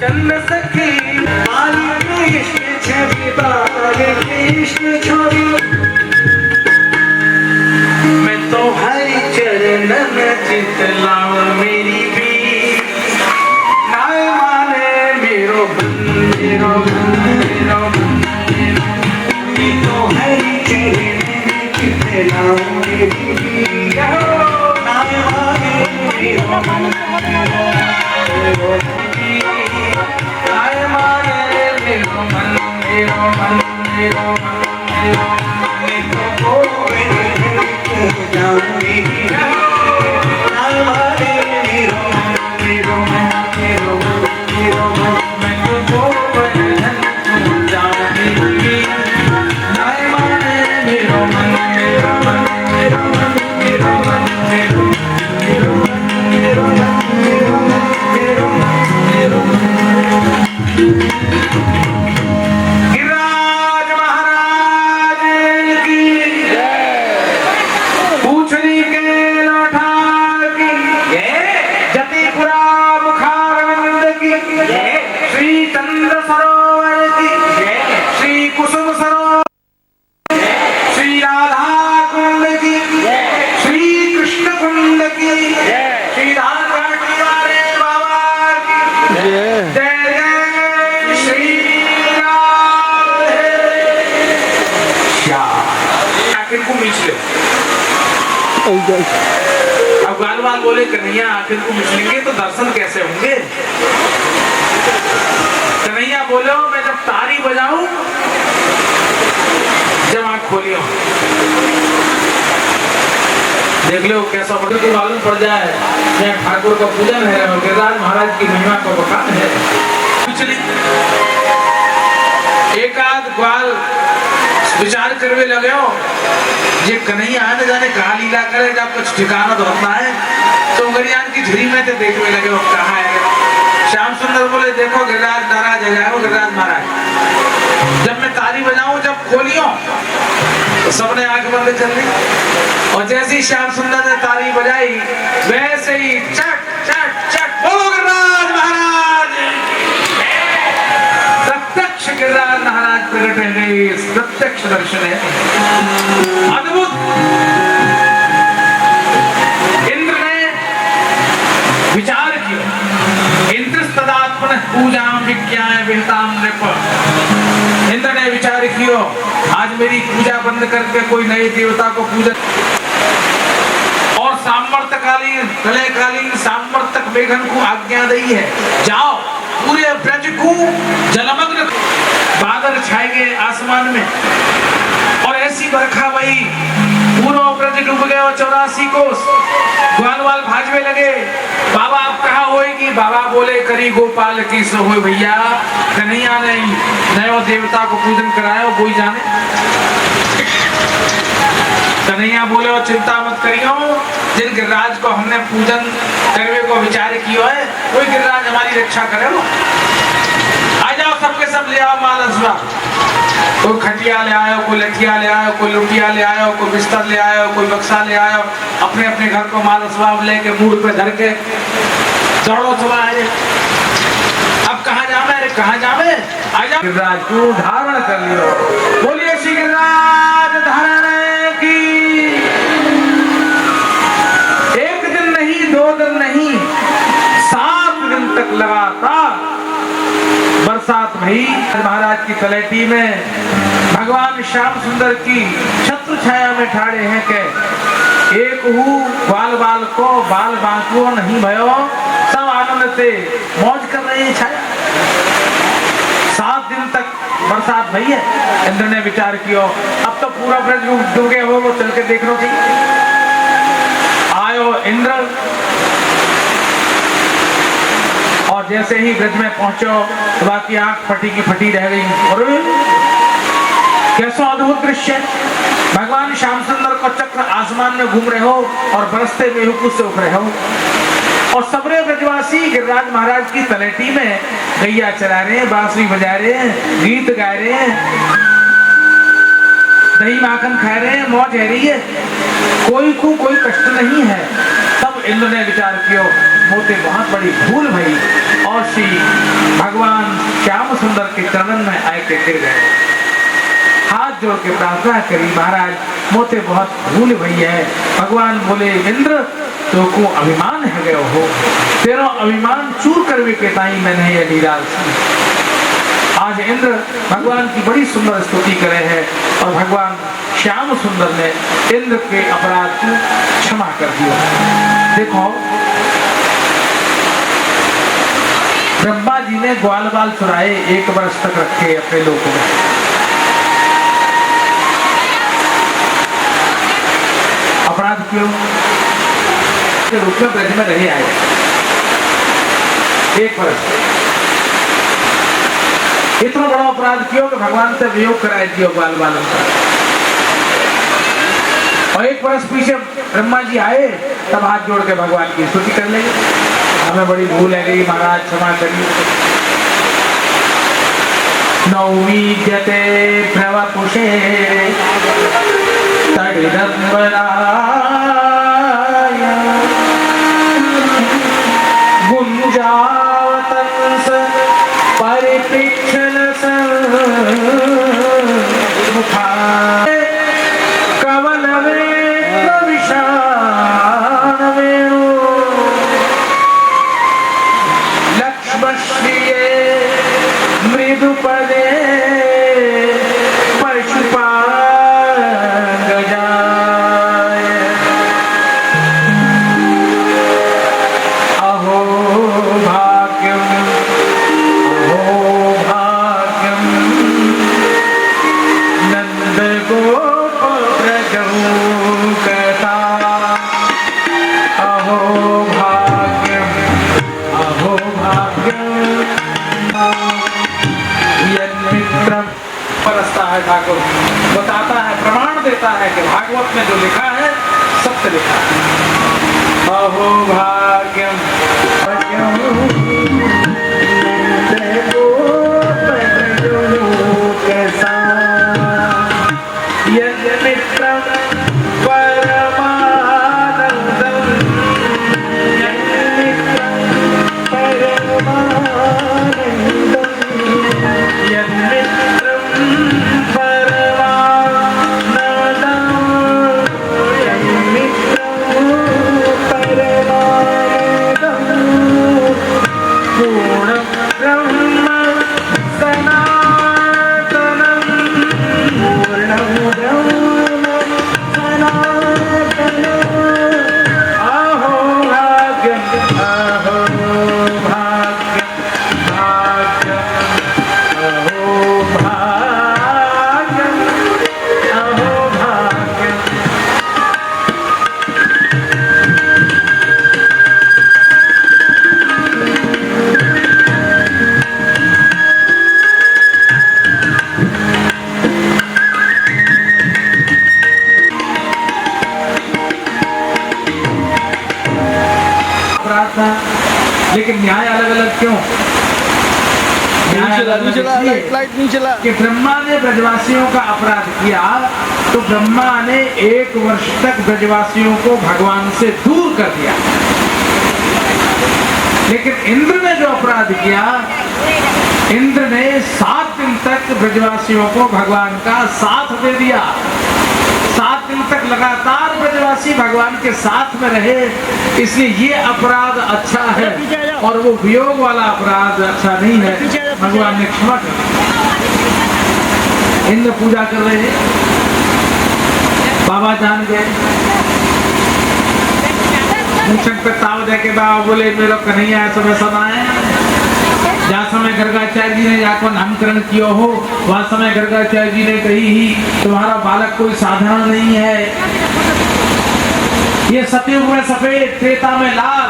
चंद्र सखी बाल कृष्ण छवि, बाल कृष्ण छवि। मैं तो हरि चरणन चित लाऊं मेरी भी, नाय माने मेरो बन, मेरो बन, मेरो बन, मेरो बन। मैं तो हरि चरणन चित लाऊं मेरी भी, नाय माने मेरो मन, मेरो नाय माने मेरो मन, मेरो मन, मेरो मन, मेरो मन। मैं तो गोविंद को जाऊंगी, नाय माने मेरो मन, मेरो मन, मेरो मन, मेरो मन। मैं तो गोवर्धन को जाऊंगी, नाय माने मेरो मन, मेरो मन, मेरो मन, मेरो मन, मेरो मन, मेरो मन, मेरो मन, मेरो मन, मेरो मन, मेरो मन। गिरिराज महाराज की पूछनी के लौटा की, जतिपुरा मुखारविंद की, श्री चंद्र सरोवर की, श्री कुसुम सरोवर, श्री राधा कुंड की, श्री कृष्ण कुंड की, श्री राधा वाले बाबा की जय जय श्री राधे श्याम। आखिर को मीच लो। अब गालवाल बोले कन्हैया आखिर को मिचलेंगे तो दर्शन कैसे होंगे। कन्हैया बोलो मैं जब तारी बजाऊं, जब आंख खोलियो देख लो कैसा मंदिर को मालूम पड़ जाए मैं ठाकुर का पूजन है, गिरिराज महाराज की महिमा का बखान है। एक आध ग्वाल विचार करवे लगे हो, ये कन्हैया आने जाने कहा लीला करे जब कुछ ठिकाना तो होता है। तो गरियान की झुरी में तो देखने लगे हो कहा है। श्याम सुंदर बोले देखो गिरिराज नाराज है, जाओ गिरिराज महाराज। जब मैं ताली बजाऊं जब खोलियो तो सबने आंख बंद कर ली, और जैसे ही श्याम सुंदर ने ताली बजाई वैसे ही चट चट चट बोलो गिरिराज महाराज। प्रत्यक्ष गिरिराज महाराज प्रकट है गए, प्रत्यक्ष दर्शन है अद्भुत। इंद्र ने विचार किया, इंद्र तदात्मन पूजा विज्ञान विहताम नृप। इंद्र ने विचार किया आज मेरी पूजा बंद करके कोई नए देवता को पूजा, और सामर्थ्यकालीन प्रलयकालीन सामर्थ्यक मेघन को आज्ञा दी है, जाओ पूरे ब्रज को जलमग्न, बादल छाएंगे आसमान में और ऐसी बरखा भई पूरा ब्रज डूब गया और 84 कोस ग्वाल वाल भाजने लगे। बाबा आप कहाँ होएगी? बाबा बोले करी गोपाल की सो हो भैया, कन्हैया नहीं नयो देवता को पूजन करायो कोई जाने। कन्हैया बोले और चिंता मत करियो, जिन गिरिराज को हमने पूजन करने को विचार किया है कोई गिरिराज हमारी रक्षा करे। आ जाओ सबके सब ले आओ माल असवा, कोई खटिया ले आयो, कोई लठिया ले आयो, कोई लुटिया ले आयो, कोई बिस्तर ले आयो, कोई बक्सा ले आयो, अपने अपने घर को माल असवाब लेके मूड पे धर के दौड़ो सुबह आए। अब कहाँ जावे? अरे कहाँ जावे? आ जाओ गिरिराज को धारण कर लियो। बोलिए श्री गिरिराज धारण की। एक दिन नहीं, 2 दिन नहीं, 7 दिन तक लगातार बरसात भई। महाराज की तलेटी में भगवान श्याम सुंदर की छत्र छाया में ठाड़े हैं के एक हूँ बाल बाल को बाल बांकुओ नहीं भयो, सब आनंद से मौज कर रहे हैं छाया। 7 दिन तक बरसात भई है। इंद्र ने विचार किया अब तो पूरा ब्रज डूब गया हो, चल के देख लो चाहिए। आयो इंद्र और जैसे ही ब्रज में पहुंचो तो बाकी आंख फटी की फटी रह गई। और कैसा अद्भुत दृश्य! भगवान श्याम सुंदर को चक्र आसमान में घूम रहे हो और बरसते मेहुकुश से उठ रहे हो, और सबरे ब्रजवासी गिरिराज महाराज की तलेटी में गैया चला रहे हैं, बांसुरी बजा रहे हैं, गीत गा रहे हैं, दही माखन खा रहे हैं, मौज है रही है, कोई को कोई कष्ट नहीं है। तब इंद्र ने विचार किया मोते बहुत बड़ी भूल भई और श्री भगवान श्याम सुंदर के चरण में आए के गिर गए, हाथ जोड़ के प्रार्थना करी महाराज मोते बहुत भूल भई है। भगवान बोले इंद्र तो को अभिमान है गयो हो, तेरा अभिमान चूर करवे के ताई मैंने ये लीलाल सी। आज इंद्र भगवान की बड़ी सुंदर स्तुति करे हैं और भगवान श्याम सुंदर ने इंद्र के अपराध को क्षमा कर दिया। देखो ब्रह्मा जी ने ग्वाल बाल चुराए 1 वर्ष तक रखे अपने लोगों में। अपराध क्यों? के रूप में ब्रज में रहे आए 1 वर्ष। इतना बड़ा अपराध क्यों कि भगवान से वियोग कराए दियो ग्वाल बालों का। और 1 वर्ष पीछे ब्रह्मा जी आए तब हाथ जोड़ के भगवान की स्तुति कर लेंगे, हमें बड़ी भूल है गई महाराज क्षमा करिए। नौमी जते प्रवपुषे गुंजावतंस परिपिक्षण मुखा कवल विशान वेणु लक्ष्मश्रिये मृदुपदे पशुपांगजाय अहो भाग्यम नंद गोप प्रगौकता अहो भाग्यम यन्मित्रम परस्ता है ठाकुर बताता है, प्रमाण देता है कि भागवत में जो लिखा है सत्य लिखा है। अहो भाग्यम यन्मित्रम परमानंदम परमानंदम यन्मित्रम परमानंदम गलत क्यों? लाइट नीचे ला। कि ब्रह्मा ने ब्रजवासियों का अपराध किया तो ब्रह्मा ने 1 वर्ष तक ब्रजवासियों को भगवान से दूर कर दिया, लेकिन इंद्र ने जो अपराध किया, इंद्र ने 7 दिन तक ब्रजवासियों को भगवान का साथ दे दिया। 7 दिन तक लगातार ब्रजवासी भगवान के साथ में रहे, इसलिए ये अपराध अच्छा है और वो वियोग वाला अपराध अच्छा नहीं है। भगवान ने क्षमा कर दिया। इंद्र पूजा कर रहे हैं, बाबा जान गए, पे ताव दे के बाबा बोले मेरा कन्हैया समय समय जहाँ समय गर्गाचार्य जी ने जाकर नामकरण किया हो, वहाँ समय गर्गाचार्य जी ने कही ही तुम्हारा बालक कोई साधारण नहीं है, ये सतयुग में सफेद, त्रेता में लाल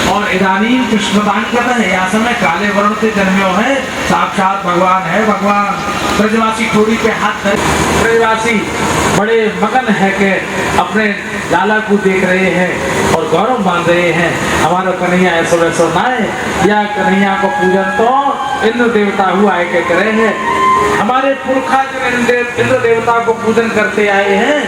और इदानीम कृष्णदांकत है, यहाँ समय काले वर्ण से जन्मे है, साक्षात भगवान है भगवान। ब्रजवासी थोड़ी पे हाथ धरे, ब्रजवासी बड़े मगन है के अपने लाला को देख रहे हैं और गौरव मान रहे हैं, हमारा कन्हैया ऐसा वैसा ना है, या कन्हैया को पूजन तो इंद्र देवता हुआ है के करे हैं। हमारे पुरखा जो इंद्र देवता को पूजन करते आए हैं,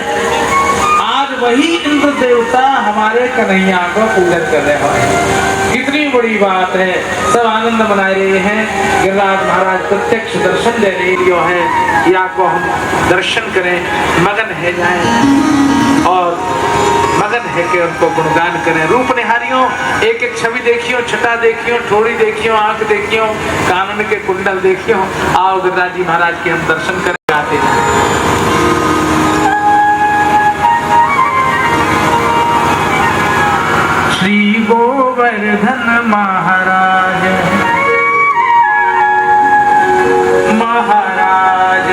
आज वही इंद्र देवता हमारे कन्हैया को पूजन कर रहे हैं। कितनी बड़ी बात है, सब आनंद मना रहे हैं। गिरिराज महाराज प्रत्यक्ष दर्शन दे रहे हैं, या को हम दर्शन करें, मगन है जाए और मगन है कि उनको गुणगान करें। रूप निहारियों, एक एक छवि देखियो, छटा देखियो, ठोड़ी देखियो, आंख देखियो, कानन के कुंडल देखियो। आओ गिरिराज जी महाराज के हम दर्शन करें आते हैं। श्री गोवर्धन महाराज महाराज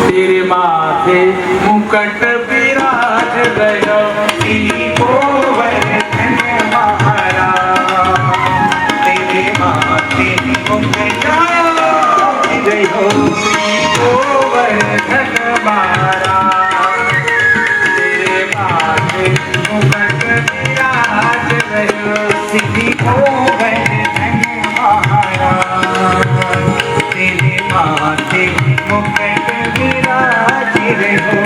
तेरे माथे मुकुट विराज गयो, श्री गोवर्धन महाराज तेरे माथे मुकुट गयो, श्री गोवर्धन महाराज श्री गोवर्धन महाराज तेरे माथे मुकुट विराज रहो।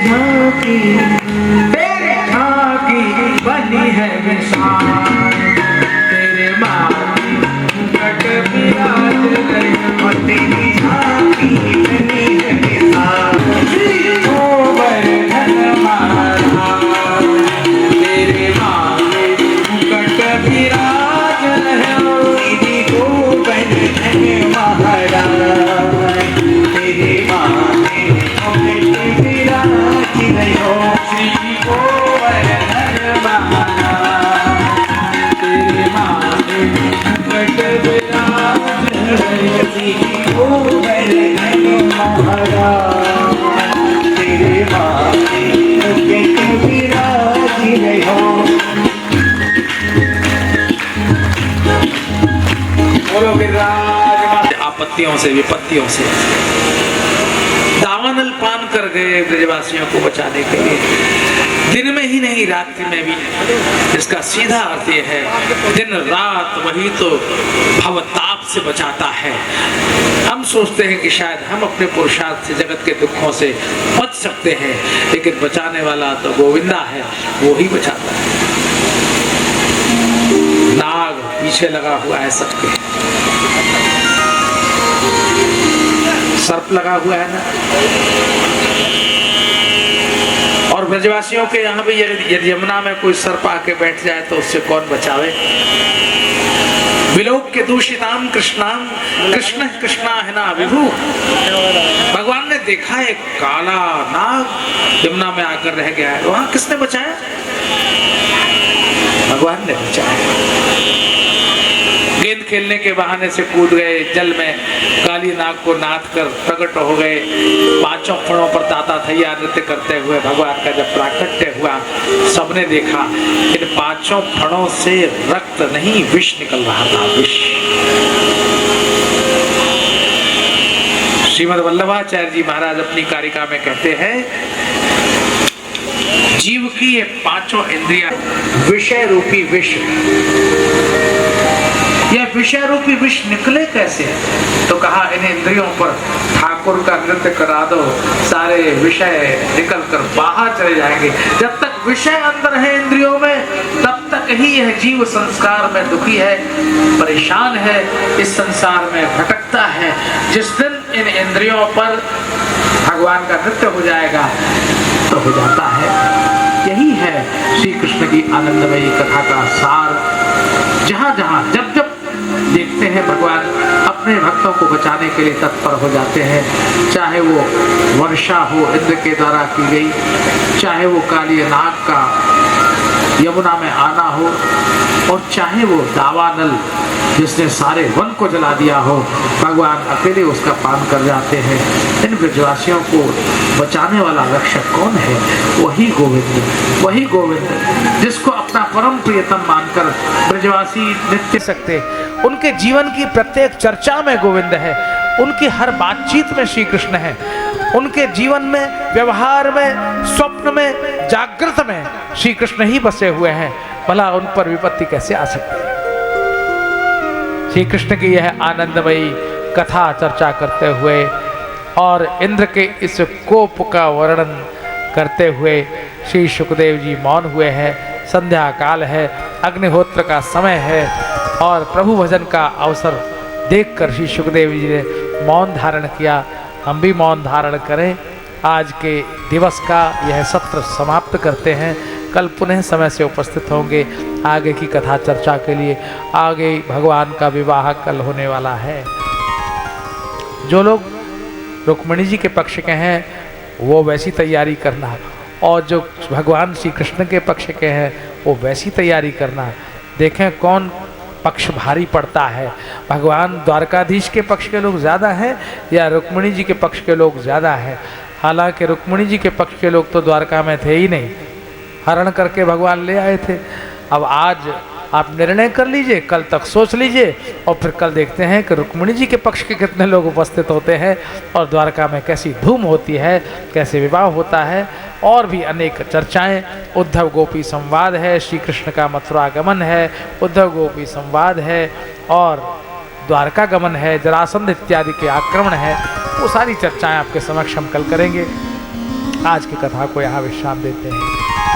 झांकी तेरी झांकी बनी है मिसाल तेरे माथे मुकुट विराज रहे और तेरी झांकी बनी है मिसाल गोवर्धन महाराज तेरे माथे मुकुट विराज रहे श्री गोवर्धन महाराज तेरे माथे मुकुट विराज रहे श्री गोवर्धन महाराज तेरे माथे मुकुट विराज रहे श्री गोवर्धन महाराज तेरे माथे मुकुट विराज रहे बोलो विराज आपत्तियों से विपत्तियों से दावानल पान कर गए ब्रजवासियों को बचाने के लिए, दिन में ही नहीं रात्रि में भी। इसका सीधा अर्थ यह है दिन रात वही तो भवताप से बचाता है। हम सोचते हैं कि शायद हम अपने पुरुषार्थ से जगत के दुखों से बच सकते हैं, लेकिन बचाने वाला तो गोविंदा है, वो ही बचाता है। नाग पीछे लगा हुआ है सबके, सर्प लगा हुआ है ना। और ब्रजवासियों के यहाँ भी यदि यमुना में कोई सर्प आके बैठ जाए तो उससे कौन बचावे। विलोक के दूषिताम कृष्णाम कृष्ण कृष्णा है ना विभु। भगवान ने देखा एक काला नाग यमुना में आकर रह गया है, वहां किसने बचाया? भगवान ने बचाया। गेंद खेलने के बहाने से कूद गए जल में, काली नाग को नाथ कर प्रकट हो गए। पांचों फणों पर ताता थैया नृत्य करते हुए भगवान का जब प्राकट्य हुआ, सबने देखा इन पांचों फणों से रक्त नहीं विष निकल रहा था, विष। श्रीमद् वल्लभाचार्य जी महाराज अपनी कारिका में कहते हैं, जीव की ये पांचों इंद्रियां विषय रूपी विष, यह विषय रूपी विष निकले कैसे? तो कहा इन इंद्रियों पर ठाकुर का नृत्य करा दो, सारे विषय निकल कर बाहर चले जाएंगे। जब तक विषय अंदर है इंद्रियों में, तब तक ही यह जीव संस्कार में दुखी है, परेशान है, इस संसार में भटकता है। जिस दिन इन इंद्रियों पर भगवान का नृत्य हो जाएगा तो हो जाता है। यही है श्री कृष्ण की आनंदमयी कथा का सार। जहां जहां जब जब देखते हैं भगवान अपने भक्तों को बचाने के लिए तत्पर हो जाते हैं, चाहे वो वर्षा हो इंद्र के द्वारा की गई, चाहे वो काली नाग का यमुना में आना हो, और चाहे वो दावानल जिसने सारे वन को जला दिया हो, भगवान अकेले उसका पान कर जाते हैं। इन ब्रजवासियों को बचाने वाला रक्षक कौन है? वही गोविंद, वही गोविंद जिसको अपना परम प्रियतम मानकर ब्रजवासी नित्य सकते। उनके जीवन की प्रत्येक चर्चा में गोविंद है, उनकी हर बातचीत में श्री कृष्ण है, उनके जीवन में, व्यवहार में, स्वप्न में, जागृत में श्री कृष्ण ही बसे हुए हैं। भला उन पर विपत्ति कैसे आ सकती है? श्री कृष्ण की यह आनंदमयी कथा चर्चा करते हुए और इंद्र के इस कोप का वर्णन करते हुए श्री सुखदेव जी मौन हुए हैं। संध्या काल है, अग्निहोत्र का समय है और प्रभु भजन का अवसर देखकर श्री सुखदेव जी ने मौन धारण किया। हम भी मौन धारण करें। आज के दिवस का यह सत्र समाप्त करते हैं। कल पुनः समय से उपस्थित होंगे आगे की कथा चर्चा के लिए। आगे भगवान का विवाह कल होने वाला है। जो लोग रुक्मिणी जी के पक्ष के हैं वो वैसी तैयारी करना, और जो भगवान श्री कृष्ण के पक्ष के हैं वो वैसी तैयारी करना। देखें कौन पक्ष भारी पड़ता है, भगवान द्वारकाधीश के पक्ष के लोग ज़्यादा हैं या रुक्मिणी जी के पक्ष के लोग ज़्यादा हैं। हालांकि रुक्मिणी जी के पक्ष के लोग तो द्वारका में थे ही नहीं, हरण करके भगवान ले आए थे। अब आज आप निर्णय कर लीजिए, कल तक सोच लीजिए और फिर कल देखते हैं कि रुक्मिणी जी के पक्ष के कितने लोग उपस्थित होते हैं और द्वारका में कैसी धूम होती है, कैसे विवाह होता है। और भी अनेक चर्चाएं, उद्धव गोपी संवाद है, श्री कृष्ण का मथुरा गमन है, उद्धव गोपी संवाद है और द्वारका गमन है, जरासंध इत्यादि के आक्रमण है। वो सारी चर्चाएं आपके समक्ष हम कल करेंगे। आज की कथा को यहाँ विश्राम देते हैं।